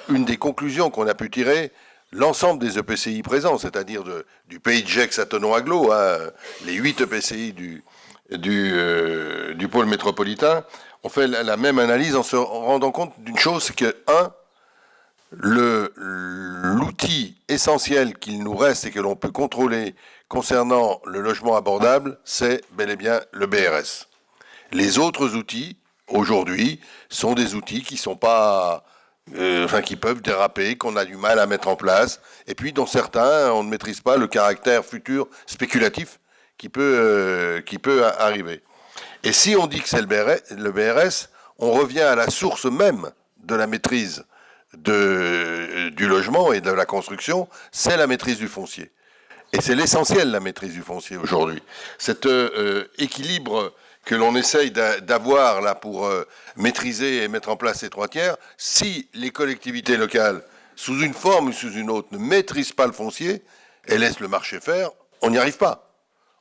une des conclusions qu'on a pu tirer, l'ensemble des EPCI présents, c'est-à-dire du Pays de Gex à Thonon-Agglo, les 8 EPCI du pôle métropolitain, ont fait la même analyse en se rendant compte d'une chose, c'est que, l'outil essentiel qu'il nous reste et que l'on peut contrôler concernant le logement abordable, c'est bel et bien le BRS. Les autres outils, aujourd'hui, sont des outils qui sont pas, qui peuvent déraper, qu'on a du mal à mettre en place, et puis dont certains, on ne maîtrise pas le caractère futur spéculatif qui peut arriver. Et si on dit que c'est le BRS, on revient à la source même de la maîtrise du logement et de la construction, c'est la maîtrise du foncier. Et c'est l'essentiel, la maîtrise du foncier aujourd'hui. Cet équilibre que l'on essaye d'avoir là pour maîtriser et mettre en place ces 3 tiers, si les collectivités locales, sous une forme ou sous une autre, ne maîtrisent pas le foncier et laissent le marché faire, on n'y arrive pas.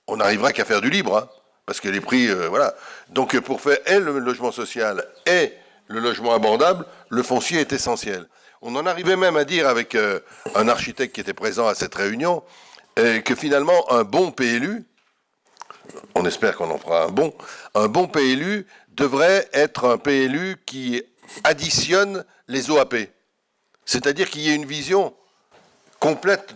On n'arrivera qu'à faire du libre, parce que les prix, voilà. Donc pour faire et le logement social et le logement abordable, le foncier est essentiel. On en arrivait même à dire avec un architecte qui était présent à cette réunion que finalement un bon PLU, on espère qu'on en fera un bon PLU devrait être un PLU qui additionne les OAP. C'est-à-dire qu'il y ait une vision complète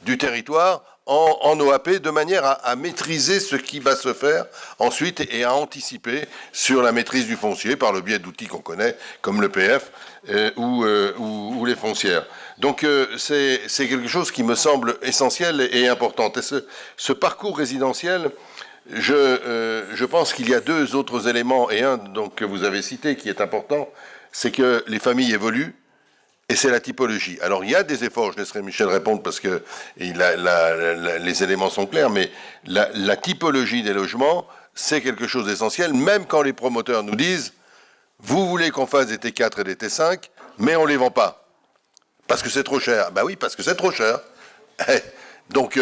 du territoire en OAP de manière à maîtriser ce qui va se faire ensuite et à anticiper sur la maîtrise du foncier par le biais d'outils qu'on connaît comme le PF ou les foncières. Donc c'est quelque chose qui me semble essentiel et important. Et ce parcours résidentiel, je pense qu'il y a deux autres éléments, et un donc, que vous avez cité qui est important, c'est que les familles évoluent. Et c'est la typologie. Alors, il y a des efforts, je laisserai Michel répondre parce que les éléments sont clairs, mais la typologie des logements, c'est quelque chose d'essentiel, même quand les promoteurs nous disent « Vous voulez qu'on fasse des T4 et des T5, mais on ne les vend pas. Parce que c'est trop cher. » Ben oui, parce que c'est trop cher. Donc,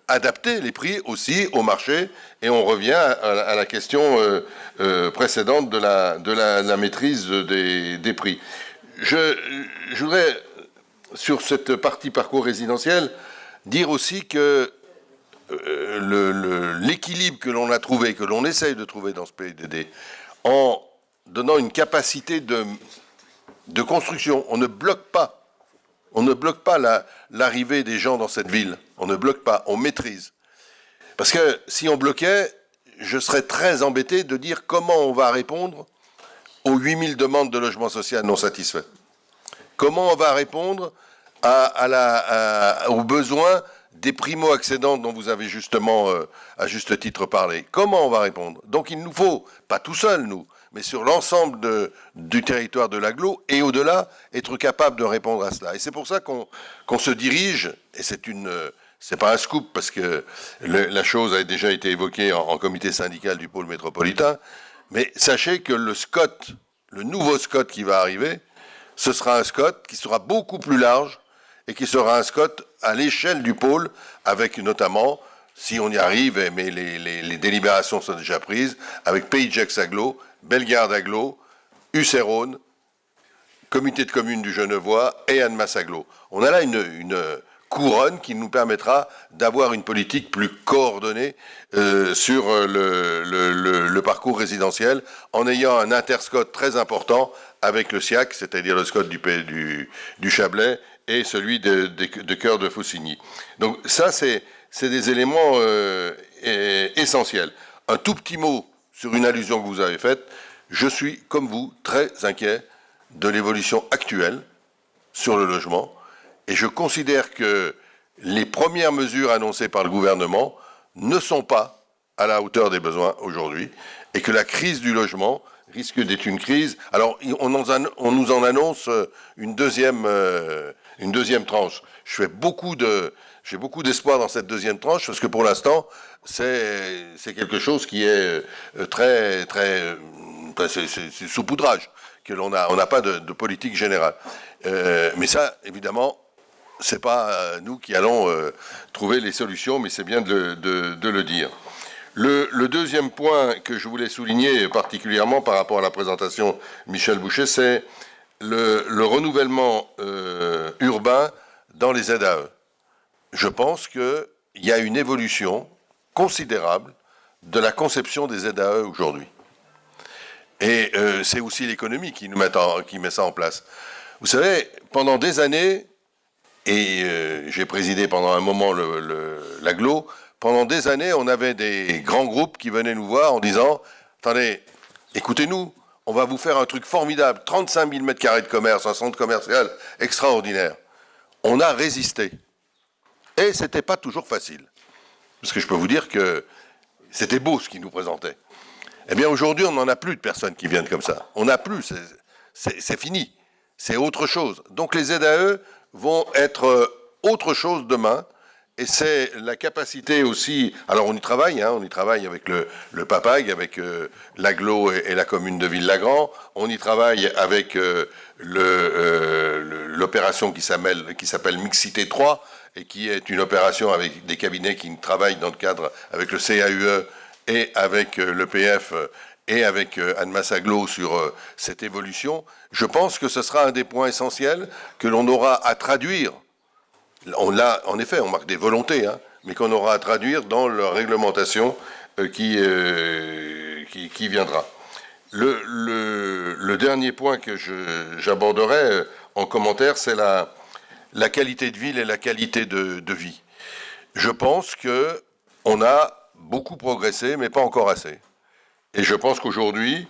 adapter les prix aussi au marché, et on revient à la question précédente de la maîtrise des prix. Je voudrais, sur cette partie parcours résidentiel, dire aussi que l'équilibre que l'on a trouvé, que l'on essaye de trouver dans ce PADD, en donnant une capacité de construction, on ne bloque pas l'arrivée des gens dans cette ville, on ne bloque pas, on maîtrise. Parce que si on bloquait, je serais très embêté de dire comment on va répondre aux 8000 demandes de logement social non satisfaits. Comment on va répondre aux besoins des primo-accédants dont vous avez justement, à juste titre, parlé? Comment on va répondre? Donc il nous faut, pas tout seul nous, mais sur l'ensemble du territoire de l'agglo et au-delà, être capable de répondre à cela. Et c'est pour ça qu'on se dirige, et c'est pas un scoop parce que la chose a déjà été évoquée en comité syndical du pôle métropolitain, mais sachez que le nouveau SCOT qui va arriver, ce sera un SCOT qui sera beaucoup plus large et qui sera un SCOT à l'échelle du pôle, avec notamment, si on y arrive, mais les délibérations sont déjà prises, avec Pays de Gex Agglo, Bellegarde Agglo, Ucérone, Comité de communes du Genevois et Annemasse Agglo. On a là une couronne qui nous permettra d'avoir une politique plus coordonnée sur le parcours résidentiel en ayant un interscot très important avec le SIAC, c'est-à-dire le SCOT du Chablais et celui de Cœur de Faucigny. Donc ça, c'est des éléments essentiels. Un tout petit mot sur une allusion que vous avez faite. Je suis, comme vous, très inquiet de l'évolution actuelle sur le logement. Et je considère que les premières mesures annoncées par le gouvernement ne sont pas à la hauteur des besoins aujourd'hui et que la crise du logement risque d'être une crise. Alors, on nous en annonce une deuxième tranche. J'ai beaucoup d'espoir dans cette deuxième tranche parce que pour l'instant, c'est quelque chose qui est c'est saupoudrage, que on n'a pas de politique générale. Mais ça, évidemment, c'est pas nous qui allons trouver les solutions, mais c'est bien de le dire. Le deuxième point que je voulais souligner particulièrement par rapport à la présentation de Michel Boucher, c'est le renouvellement urbain dans les ZAE. Je pense qu'il y a une évolution considérable de la conception des ZAE aujourd'hui. Et c'est aussi l'économie qui met ça en place. Vous savez, pendant des années, et j'ai présidé pendant un moment l'agglo, pendant des années, on avait des grands groupes qui venaient nous voir en disant « Attendez, écoutez-nous, on va vous faire un truc formidable, 35 000 m² de commerce, un centre commercial extraordinaire. » On a résisté. Et c'était pas toujours facile. Parce que je peux vous dire que c'était beau ce qu'ils nous présentaient. Eh bien, aujourd'hui, on n'en a plus de personnes qui viennent comme ça. On n'a plus, c'est fini. C'est autre chose. Donc les ZAE vont être autre chose demain. Et c'est la capacité aussi... Alors on y travaille avec le PAPAG, avec l'agglo et la commune de Ville-Lagrand. On y travaille avec l'opération qui s'appelle Mixité 3, et qui est une opération avec des cabinets qui travaillent dans le cadre avec le CAUE et avec l'EPF et avec Anne Massaglo sur cette évolution, je pense que ce sera un des points essentiels que l'on aura à traduire. On l'a, en effet, on marque des volontés, hein, mais qu'on aura à traduire dans la réglementation qui viendra. Le dernier point que j'aborderai en commentaire, c'est la qualité de ville et la qualité de vie. Je pense qu'on a beaucoup progressé, mais pas encore assez. Et je pense qu'aujourd'hui,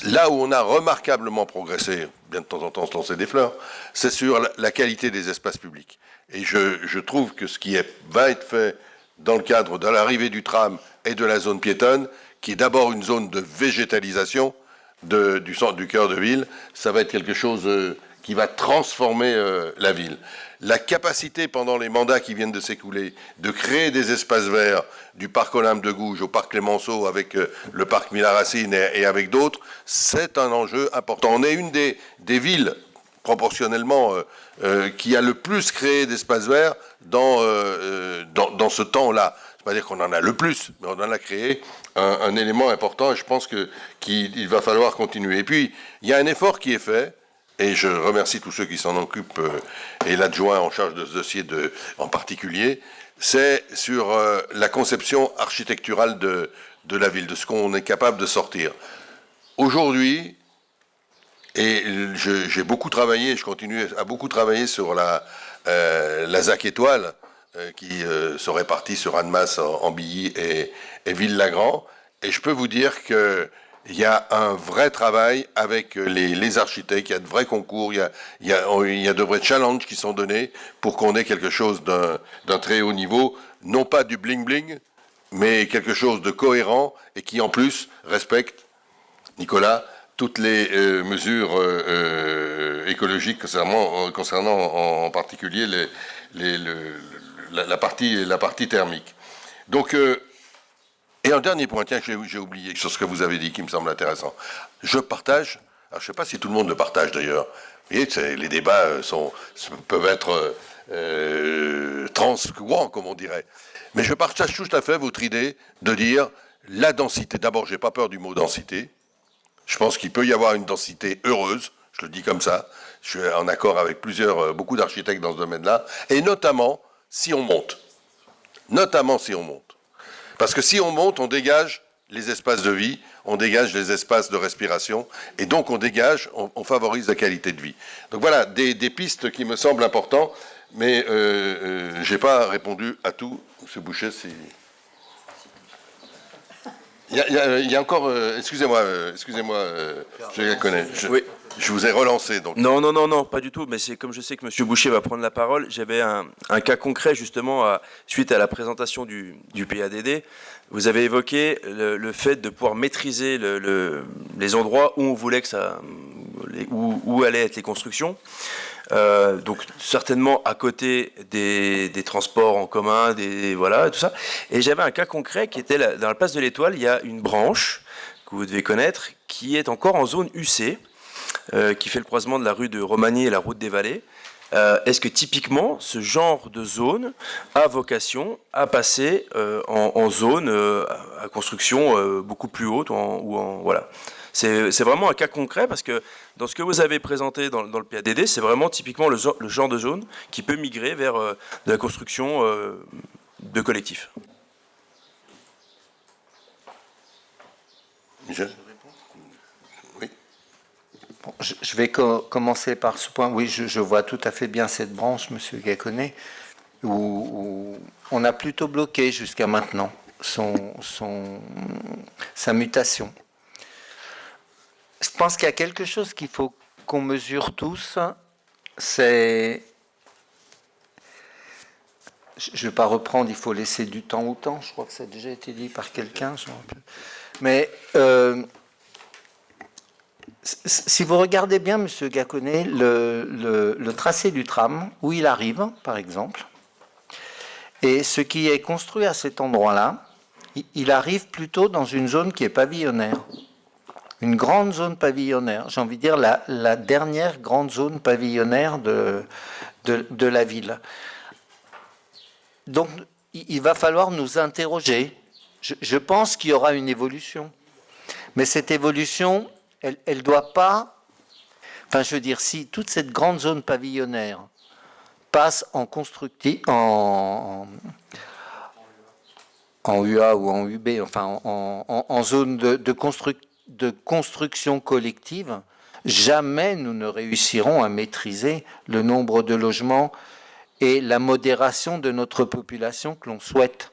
là où on a remarquablement progressé, bien de temps en temps se lancer des fleurs, c'est sur la qualité des espaces publics. Et je trouve que ce qui va être fait dans le cadre de l'arrivée du tram et de la zone piétonne, qui est d'abord une zone de végétalisation du centre du cœur de ville, ça va être quelque chose qui va transformer la ville. La capacité pendant les mandats qui viennent de s'écouler de créer des espaces verts du parc Olympe de Gouges au parc Clémenceau avec le parc Miller-Racine et avec d'autres, c'est un enjeu important. On est une des villes proportionnellement qui a le plus créé d'espaces verts dans ce temps-là. C'est pas dire qu'on en a le plus, mais on en a créé un élément important et je pense qu'il va falloir continuer. Et puis, il y a un effort qui est fait. Et je remercie tous ceux qui s'en occupent, et l'adjoint en charge de ce dossier en particulier, c'est sur la conception architecturale de la ville, de ce qu'on est capable de sortir. Aujourd'hui, et j'ai beaucoup travaillé, je continue à beaucoup travailler sur la ZAC Étoile, qui se répartit sur Annemasse, Ambilly et Ville-Lagrand, et je peux vous dire que il y a un vrai travail avec les architectes, il y a de vrais concours, il y a de vrais challenges qui sont donnés pour qu'on ait quelque chose d'un très haut niveau, non pas du bling-bling, mais quelque chose de cohérent et qui en plus respecte, Nicolas, toutes les mesures écologiques concernant en particulier la partie thermique. Donc, et un dernier point, tiens, que j'ai oublié sur ce que vous avez dit, qui me semble intéressant. Je partage, alors je ne sais pas si tout le monde le partage d'ailleurs, vous voyez, les débats peuvent être transcourants, comme on dirait. Mais je partage tout à fait votre idée de dire la densité. D'abord, je n'ai pas peur du mot densité. Je pense qu'il peut y avoir une densité heureuse, je le dis comme ça. Je suis en accord avec beaucoup d'architectes dans ce domaine-là, et notamment si on monte. Notamment si on monte. Parce que si on monte, on dégage les espaces de vie, on dégage les espaces de respiration, et donc on favorise la qualité de vie. Donc voilà, des pistes qui me semblent importantes, mais je n'ai pas répondu à tout. M. Boucher, si... Il y a encore... excusez-moi, je la connais. Oui. Je vous ai relancé, donc. Non, pas du tout. Mais c'est comme je sais que M. Boucher va prendre la parole, j'avais un cas concret, justement, suite à la présentation du PADD. Vous avez évoqué le fait de pouvoir maîtriser les endroits où on voulait où allaient être les constructions. Donc certainement à côté des transports en commun, voilà, tout ça. Et j'avais un cas concret qui était dans la place de l'Étoile, il y a une branche que vous devez connaître qui est encore en zone UC. Qui fait le croisement de la rue de Romagny et la route des Vallées. Est-ce que typiquement ce genre de zone a vocation à passer en zone à construction beaucoup plus haute voilà. C'est vraiment un cas concret parce que dans ce que vous avez présenté dans le PADD, c'est vraiment typiquement le genre de zone qui peut migrer vers de la construction de collectifs. Michel ? Bon, je vais commencer par ce point. Oui, je vois tout à fait bien cette branche, M. Gaconnet, où on a plutôt bloqué jusqu'à maintenant sa mutation. Je pense qu'il y a quelque chose qu'il faut qu'on mesure tous, c'est... Je ne vais pas reprendre, il faut laisser du temps au temps, je crois que ça a déjà été dit par quelqu'un. Mais... si vous regardez bien, M. Gaconnet, le tracé du tram, où il arrive, par exemple, et ce qui est construit à cet endroit-là, il arrive plutôt dans une zone qui est pavillonnaire. Une grande zone pavillonnaire, j'ai envie de dire la dernière grande zone pavillonnaire de la ville. Donc, il va falloir nous interroger. Je pense qu'il y aura une évolution. Mais cette évolution, elle doit pas... Enfin, je veux dire, si toute cette grande zone pavillonnaire passe en UA ou en UB, enfin en zone de construction collective, jamais nous ne réussirons à maîtriser le nombre de logements et la modération de notre population que l'on souhaite.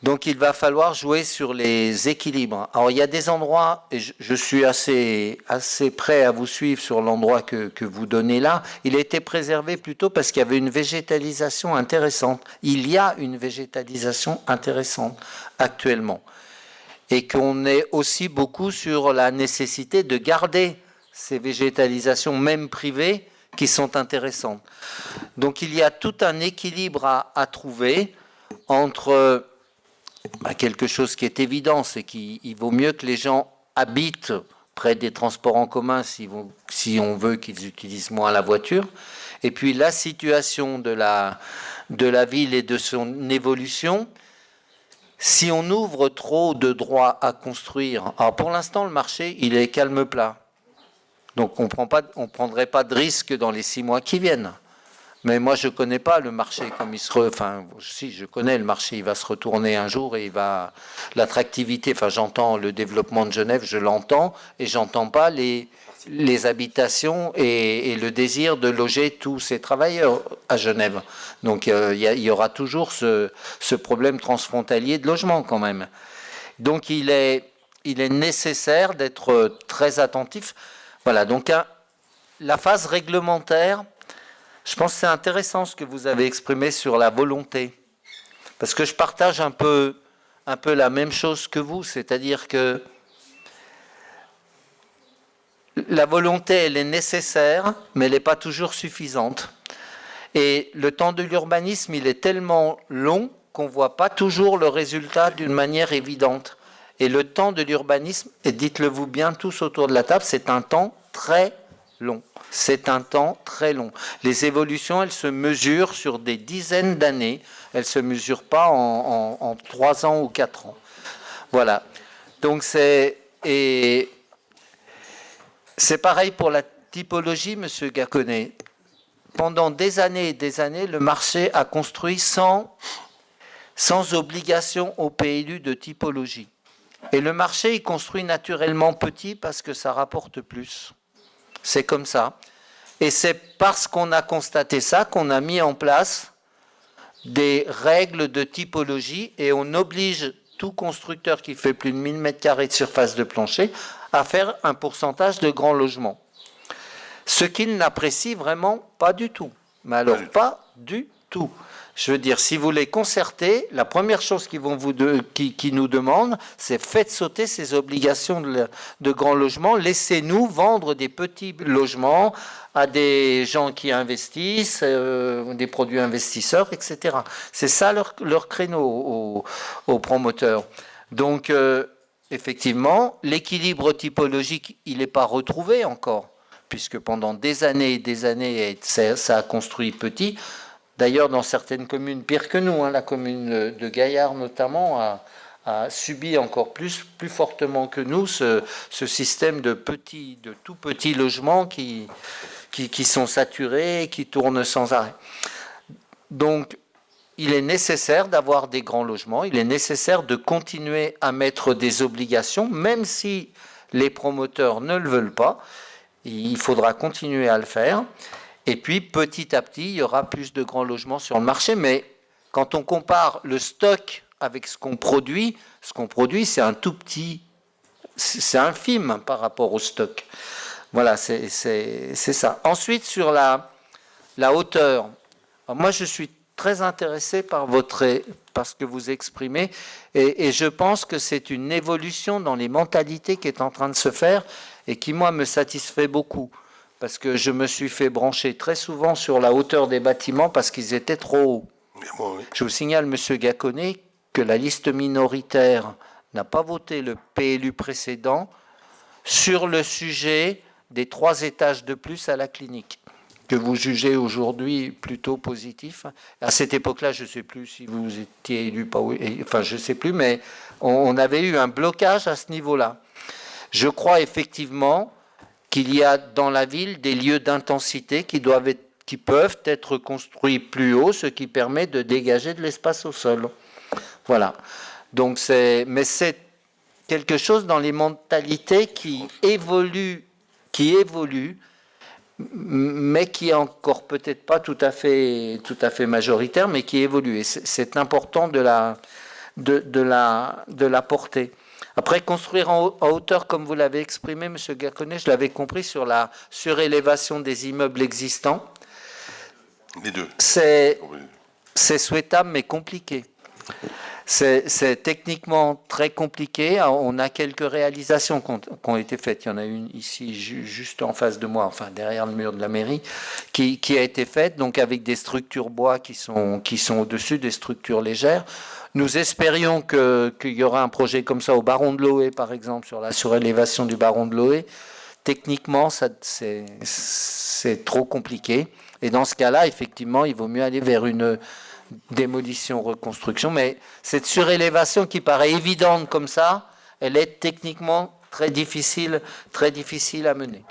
Donc il va falloir jouer sur les équilibres. Alors il y a des endroits, et je suis assez prêt à vous suivre sur l'endroit que vous donnez là, il a été préservé plutôt parce qu'il y avait une végétalisation intéressante. Il y a une végétalisation intéressante actuellement. Et qu'on est aussi beaucoup sur la nécessité de garder ces végétalisations, même privées, qui sont intéressantes. Donc il y a tout un équilibre à trouver entre... quelque chose qui est évident, c'est qu'il vaut mieux que les gens habitent près des transports en commun si on veut qu'ils utilisent moins la voiture. Et puis la situation de la ville et de son évolution, si on ouvre trop de droits à construire, alors pour l'instant le marché il est calme plat, donc on ne prendrait pas de risque dans les 6 mois qui viennent. Mais moi, je ne connais pas le marché comme il se... Enfin, si, je connais le marché, il va se retourner un jour et il va... L'attractivité, enfin, j'entends le développement de Genève, je l'entends, et j'entends pas les habitations et le désir de loger tous ces travailleurs à Genève. Donc, il y aura toujours ce problème transfrontalier de logement, quand même. Donc, il est nécessaire d'être très attentif. Voilà, donc, la phase réglementaire... Je pense que c'est intéressant ce que vous avez exprimé sur la volonté, parce que je partage un peu la même chose que vous, c'est-à-dire que la volonté, elle est nécessaire, mais elle n'est pas toujours suffisante. Et le temps de l'urbanisme, il est tellement long qu'on ne voit pas toujours le résultat d'une manière évidente. Et le temps de l'urbanisme, et dites-le-vous bien tous autour de la table, c'est un temps très long. C'est un temps très long. Les évolutions, elles se mesurent sur des dizaines d'années. Elles ne se mesurent pas en 3 ans ou 4 ans. Voilà. Donc c'est pareil pour la typologie, Monsieur Gacquenet. Pendant des années et des années, le marché a construit sans obligation au PLU de typologie. Et le marché, il construit naturellement petit parce que ça rapporte plus. C'est comme ça. Et c'est parce qu'on a constaté ça qu'on a mis en place des règles de typologie et on oblige tout constructeur qui fait plus de 1000 m² de surface de plancher à faire un pourcentage de grands logements. Ce qu'ils n'apprécient vraiment pas du tout. Mais alors, pas du tout. Je veux dire, si vous les concertez, la première chose qu'ils nous demandent, c'est faites sauter ces obligations de grands logements, laissez-nous vendre des petits logements à des gens qui investissent, des produits investisseurs, etc. C'est ça leur créneau aux promoteurs. Donc, effectivement, l'équilibre typologique, il n'est pas retrouvé encore, puisque pendant des années et des années, ça a construit petit. D'ailleurs, dans certaines communes, pire que nous, la commune de Gaillard notamment, a subi encore plus fortement que nous ce système de tout petits logements qui sont saturés et qui tournent sans arrêt. Donc, il est nécessaire d'avoir des grands logements, il est nécessaire de continuer à mettre des obligations, même si les promoteurs ne le veulent pas, il faudra continuer à le faire. Et puis, petit à petit, il y aura plus de grands logements sur le marché. Mais quand on compare le stock avec ce qu'on produit, c'est un tout petit... C'est infime par rapport au stock. Voilà, c'est ça. Ensuite, sur la hauteur. Alors moi, je suis très intéressé par ce que vous exprimez. Et je pense que c'est une évolution dans les mentalités qui est en train de se faire et qui, moi, me satisfait beaucoup. Parce que je me suis fait brancher très souvent sur la hauteur des bâtiments parce qu'ils étaient trop hauts. Je vous signale, Monsieur Gacquenet, que la liste minoritaire n'a pas voté le PLU précédent sur le sujet des 3 étages de plus à la clinique, que vous jugez aujourd'hui plutôt positif. À cette époque-là, je ne sais plus si vous étiez élu, enfin je ne sais plus, mais on avait eu un blocage à ce niveau-là. Je crois effectivement qu'il y a dans la ville des lieux d'intensité qui peuvent être construits plus haut, ce qui permet de dégager de l'espace au sol. Voilà. Donc mais c'est quelque chose dans les mentalités qui évolue, mais qui est encore peut-être pas tout à fait majoritaire, mais qui évolue. Et c'est important de la porter. Après, construire en hauteur, comme vous l'avez exprimé, M. Gaconnet, je l'avais compris, sur la surélévation des immeubles existants. Les deux. C'est souhaitable, mais compliqué. C'est techniquement très compliqué. On a quelques réalisations qui ont été faites. Il y en a une ici, juste en face de moi, enfin derrière le mur de la mairie, qui a été faite, donc avec des structures bois qui sont au-dessus, des structures légères. Nous espérions qu'il y aura un projet comme ça au Baron de Loé, par exemple, sur la surélévation du Baron de Loé. Techniquement, c'est trop compliqué. Et dans ce cas-là, effectivement, il vaut mieux aller vers une démolition-reconstruction. Mais cette surélévation qui paraît évidente comme ça, elle est techniquement très difficile à mener.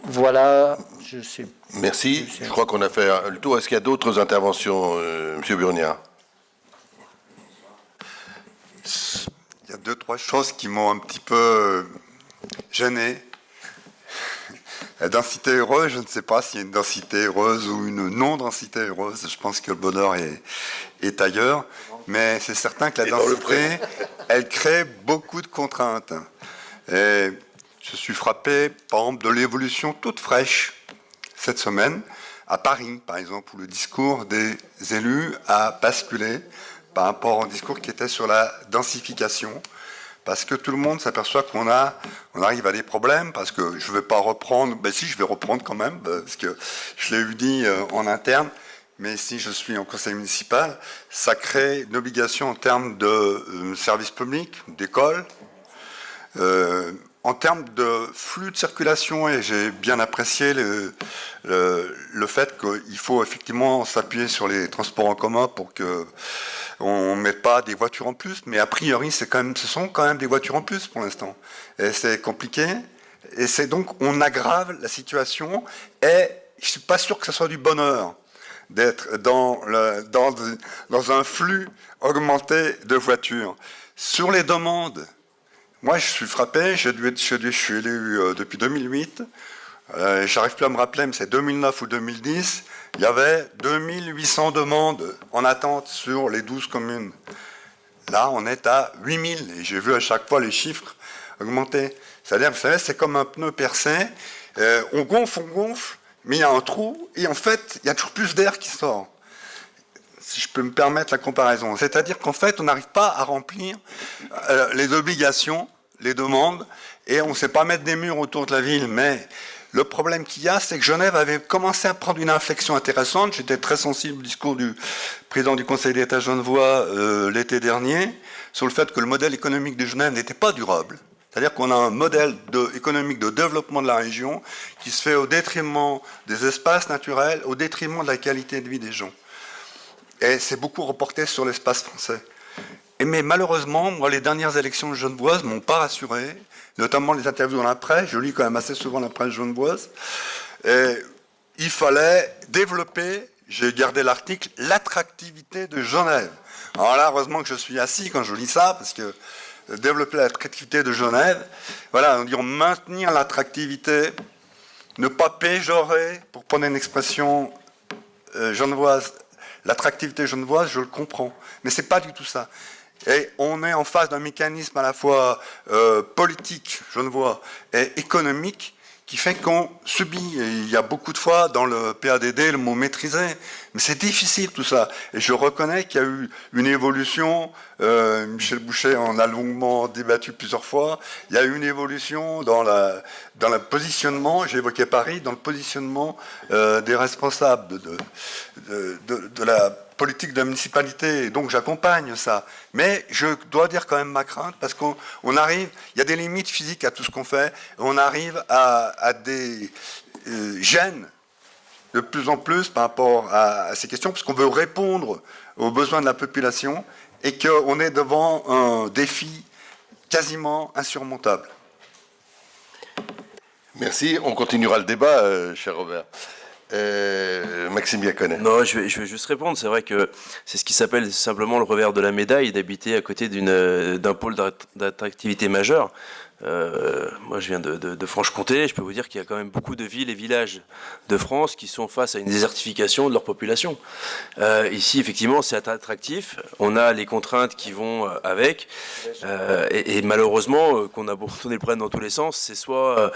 Voilà, je sais. Merci. Je crois qu'on a fait le tour. Est-ce qu'il y a d'autres interventions, M. Burnia? Il y a 2-3 choses qui m'ont un petit peu gêné. La densité heureuse, je ne sais pas s'il y a une densité heureuse ou une non-densité heureuse. Je pense que le bonheur est ailleurs. Mais c'est certain que la densité, elle crée beaucoup de contraintes. Et je suis frappé, par exemple, de l'évolution toute fraîche cette semaine à Paris, par exemple, où le discours des élus a basculé par rapport au discours qui était sur la densification. Parce que tout le monde s'aperçoit qu'on arrive à des problèmes, parce que je ne vais pas reprendre, ben si, je vais reprendre quand même, parce que je l'ai eu dit en interne, mais si je suis en conseil municipal, ça crée une obligation en termes de services publics, d'écoles, en termes de flux de circulation, et j'ai bien apprécié le fait qu'il faut effectivement s'appuyer sur les transports en commun pour que on ne met pas des voitures en plus, mais a priori, ce sont quand même des voitures en plus pour l'instant. Et c'est compliqué, et c'est donc, on aggrave la situation, et je ne suis pas sûr que ce soit du bonheur d'être dans un flux augmenté de voitures. Sur les demandes, moi je suis frappé, je suis élu depuis 2008, j'arrive plus à me rappeler, mais c'est 2009 ou 2010, il y avait 2800 demandes en attente sur les 12 communes. Là, on est à 8000, et j'ai vu à chaque fois les chiffres augmenter. C'est-à-dire, vous savez, c'est comme un pneu percé, on gonfle, mais il y a un trou, et en fait, il y a toujours plus d'air qui sort. Si je peux me permettre la comparaison. C'est-à-dire qu'en fait, on n'arrive pas à remplir les obligations, les demandes, et on ne sait pas mettre des murs autour de la ville, mais le problème qu'il y a, c'est que Genève avait commencé à prendre une inflexion intéressante. J'étais très sensible au discours du président du Conseil d'État genevois l'été dernier, sur le fait que le modèle économique de Genève n'était pas durable. C'est-à-dire qu'on a un modèle économique de développement de la région qui se fait au détriment des espaces naturels, au détriment de la qualité de vie des gens. Et c'est beaucoup reporté sur l'espace français. Mais malheureusement, moi, les dernières élections genevoises ne m'ont pas rassuré, notamment les interviews dans la presse. Je lis quand même assez souvent la presse genevoise. Et il fallait développer, j'ai gardé l'article, l'attractivité de Genève. Alors là, heureusement que je suis assis quand je lis ça, parce que développer l'attractivité de Genève, voilà, on dit maintenir l'attractivité, ne pas péjorer, pour prendre une expression genevoise, l'attractivité genevoise, je le comprends. Mais ce n'est pas du tout ça. Et on est en face d'un mécanisme à la fois politique, genevois, et économique, qui fait qu'on subit. Et il y a beaucoup de fois dans le PADD le mot maîtriser, mais c'est difficile tout ça. Et je reconnais qu'il y a eu une évolution, Michel Boucher en a longuement débattu plusieurs fois, il y a eu une évolution dans le positionnement, j'ai évoqué Paris, dans le positionnement des responsables de la politique de la municipalité, et donc j'accompagne ça. Mais je dois dire quand même ma crainte, parce qu'on arrive, il y a des limites physiques à tout ce qu'on fait, on arrive à des gênes de plus en plus par rapport à ces questions, parce qu'on veut répondre aux besoins de la population, et qu'on est devant un défi quasiment insurmontable. Merci. On continuera le débat, cher Robert. Maxime Biaconnet. Non, je vais juste répondre. C'est vrai que c'est ce qui s'appelle simplement le revers de la médaille d'habiter à côté d'un pôle d'attractivité majeur. Moi, je viens de Franche-Comté. Je peux vous dire qu'il y a quand même beaucoup de villes et villages de France qui sont face à une désertification de leur population. Ici, effectivement, c'est attractif. On a les contraintes qui vont avec. Et malheureusement, qu'on a beau tourner le problème dans tous les sens, c'est soit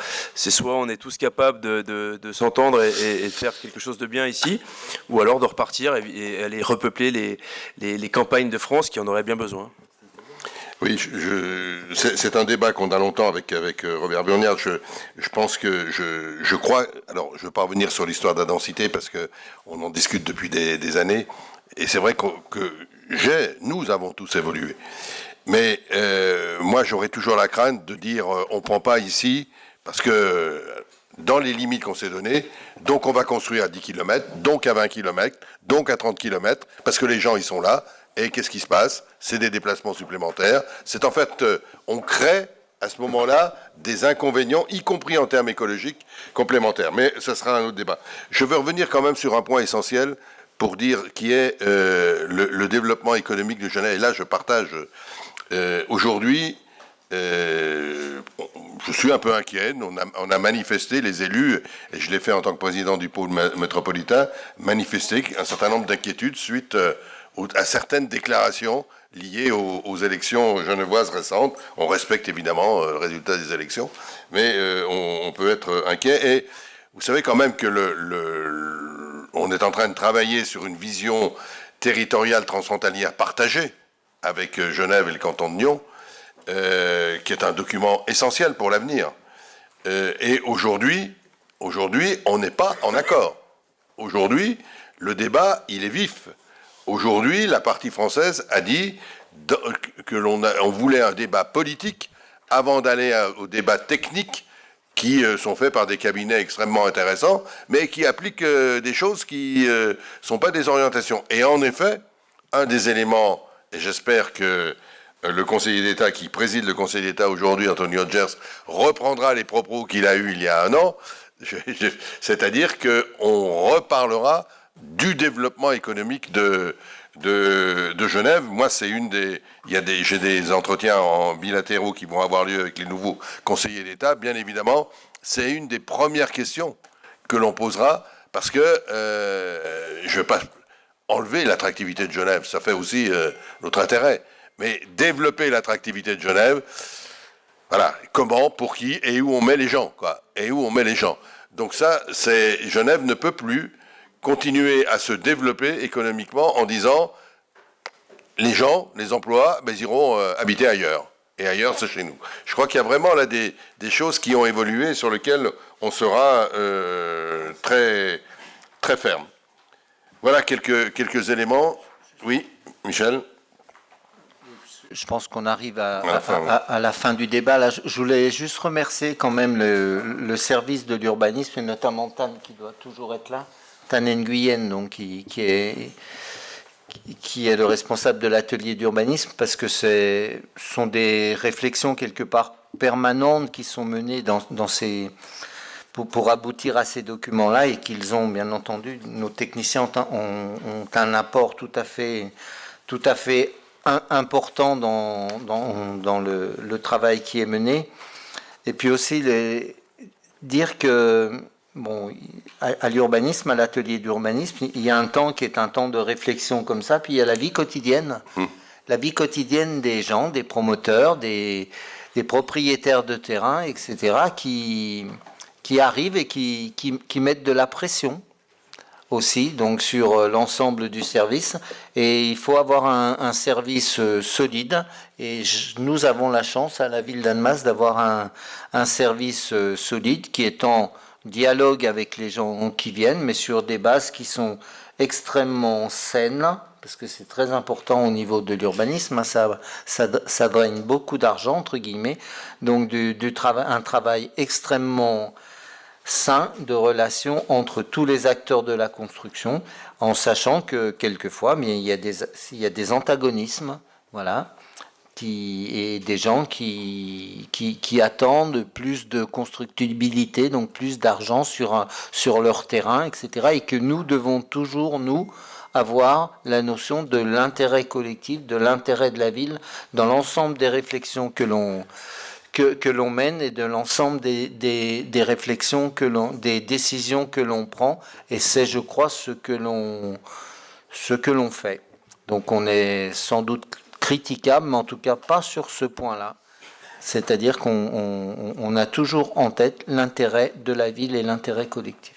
on est tous capables de s'entendre et de faire quelque chose de bien ici, ou alors de repartir et aller repeupler les campagnes de France qui en auraient bien besoin. Oui, c'est un débat qu'on a longtemps avec Robert Burnard. Je pense que je crois. Alors, je ne veux pas revenir sur l'histoire de la densité parce que on en discute depuis des années. Et c'est vrai que nous avons tous évolué. Mais moi, j'aurais toujours la crainte de dire on ne prend pas ici parce que dans les limites qu'on s'est données, donc on va construire à 10 km, donc à 20 km, donc à 30 km, parce que les gens, ils sont là. Et qu'est-ce qui se passe? C'est des déplacements supplémentaires. C'est en fait, on crée à ce moment-là des inconvénients, y compris en termes écologiques, complémentaires. Mais ce sera un autre débat. Je veux revenir quand même sur un point essentiel pour dire qui est le développement économique de Genève. Et là, je partage aujourd'hui. Je suis un peu inquiet. On a manifesté, les élus, et je l'ai fait en tant que président du pôle métropolitain, manifester un certain nombre d'inquiétudes suite à certaines déclarations liées aux élections genevoises récentes. On respecte évidemment le résultat des élections, mais on peut être inquiet. Et vous savez quand même que on est en train de travailler sur une vision territoriale transfrontalière partagée avec Genève et le canton de Nyon, qui est un document essentiel pour l'avenir. Et aujourd'hui, on n'est pas en accord. Aujourd'hui, le débat, il est vif. Aujourd'hui, la partie française a dit que on voulait un débat politique avant d'aller au débat technique qui sont faits par des cabinets extrêmement intéressants, mais qui appliquent des choses qui ne sont pas des orientations. Et en effet, un des éléments, et j'espère que le conseiller d'État qui préside le conseil d'État aujourd'hui, Antonio Gers, reprendra les propos qu'il a eus il y a un an, c'est-à-dire qu'on reparlera du développement économique de Genève. Moi, c'est j'ai des entretiens en bilatéraux qui vont avoir lieu avec les nouveaux conseillers d'État. Bien évidemment, c'est une des premières questions que l'on posera parce que je ne veux pas enlever l'attractivité de Genève, ça fait aussi notre intérêt. Mais développer l'attractivité de Genève, voilà, comment, pour qui et où on met les gens, quoi, et où on met les gens. Donc ça, Genève ne peut plus continuer à se développer économiquement en disant les gens, les emplois, ils iront habiter ailleurs. Et ailleurs, c'est chez nous. Je crois qu'il y a vraiment là des choses qui ont évolué sur lesquelles on sera très, très ferme. Voilà quelques éléments. Oui, Michel? Je pense qu'on arrive à la fin du débat. Là, je voulais juste remercier quand même le service de l'urbanisme, et notamment Tan, qui doit toujours être là, Tan Nguyen, donc, qui est le responsable de l'atelier d'urbanisme, parce que ce sont des réflexions quelque part permanentes qui sont menées pour aboutir à ces documents-là, et qu'ils ont, bien entendu, nos techniciens ont un apport tout à fait important dans le travail qui est mené. Et puis aussi dire que à l'urbanisme, à l'atelier d'urbanisme, il y a un temps qui est un temps de réflexion comme ça, puis il y a la vie quotidienne. La vie quotidienne des gens, des promoteurs, des propriétaires de terrain, etc., qui arrivent et qui mettent de la pression aussi, donc sur l'ensemble du service. Et il faut avoir un service solide. Et nous avons la chance à la ville d'Annemasse d'avoir un service solide qui est en dialogue avec les gens qui viennent, mais sur des bases qui sont extrêmement saines, parce que c'est très important au niveau de l'urbanisme, ça draine beaucoup d'argent, entre guillemets, donc un travail extrêmement sain de relation entre tous les acteurs de la construction, en sachant que quelquefois, mais il y a des antagonismes, voilà, et des gens qui attendent plus de constructibilité, donc plus d'argent sur leur terrain, etc. Et que nous devons toujours, nous, avoir la notion de l'intérêt collectif, de l'intérêt de la ville dans l'ensemble des réflexions que l'on mène et de l'ensemble des réflexions des décisions que l'on prend. Et c'est, je crois, ce que l'on fait. Donc on est sans doute critiquable, mais en tout cas pas sur ce point-là. C'est-à-dire qu'on a toujours en tête l'intérêt de la ville et l'intérêt collectif.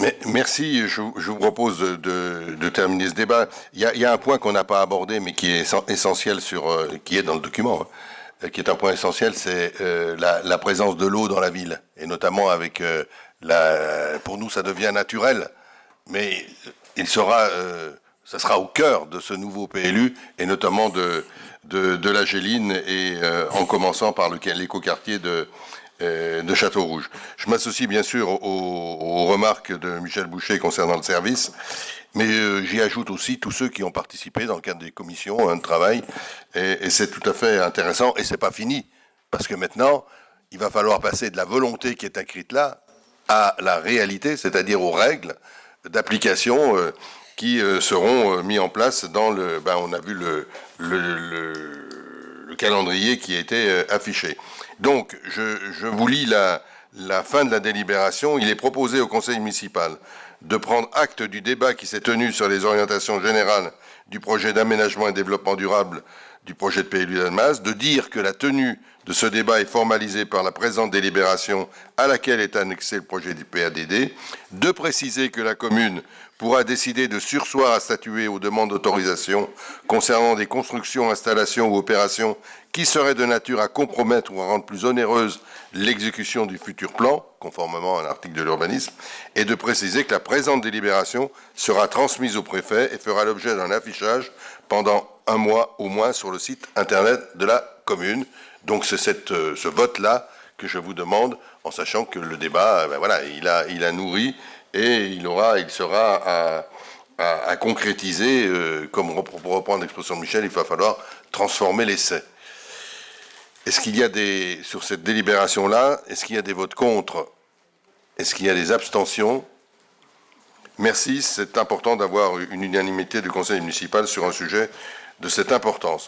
Mais, merci, je vous propose de terminer ce débat. Il y a un point qu'on n'a pas abordé, mais qui est essentiel qui est dans le document, hein, qui est un point essentiel, c'est la présence de l'eau dans la ville, et notamment avec pour nous ça devient naturel, mais ça sera au cœur de ce nouveau PLU, et notamment de la Géline, et en commençant par l'écoquartier de Château-Rouge. Je m'associe bien sûr aux remarques de Michel Boucher concernant le service, mais j'y ajoute aussi tous ceux qui ont participé dans le cadre des commissions de travail, et c'est tout à fait intéressant, et c'est pas fini, parce que maintenant, il va falloir passer de la volonté qui est écrite là à la réalité, c'est-à-dire aux règles d'application qui seront mis en place dans on a vu le calendrier qui a été affiché. Donc, je vous lis la fin de la délibération. Il est proposé au conseil municipal de prendre acte du débat qui s'est tenu sur les orientations générales du projet d'aménagement et développement durable du projet de PLU d'Annemasse, de dire que la tenue de ce débat est formalisée par la présente délibération à laquelle est annexé le projet du PADD, de préciser que la commune pourra décider de surseoir à statuer aux demandes d'autorisation concernant des constructions, installations ou opérations qui seraient de nature à compromettre ou à rendre plus onéreuse l'exécution du futur plan, conformément à l'article de l'urbanisme, et de préciser que la présente délibération sera transmise au préfet et fera l'objet d'un affichage pendant 1 mois au moins sur le site internet de la commune. Donc c'est ce vote-là que je vous demande, en sachant que le débat, il a nourri, et il sera à concrétiser, pour reprendre l'expression de Michel, il va falloir transformer l'essai. Est-ce qu'il y a sur cette délibération-là, est-ce qu'il y a des votes contre? Est-ce qu'il y a des abstentions? Merci, c'est important d'avoir une unanimité du conseil municipal sur un sujet de cette importance.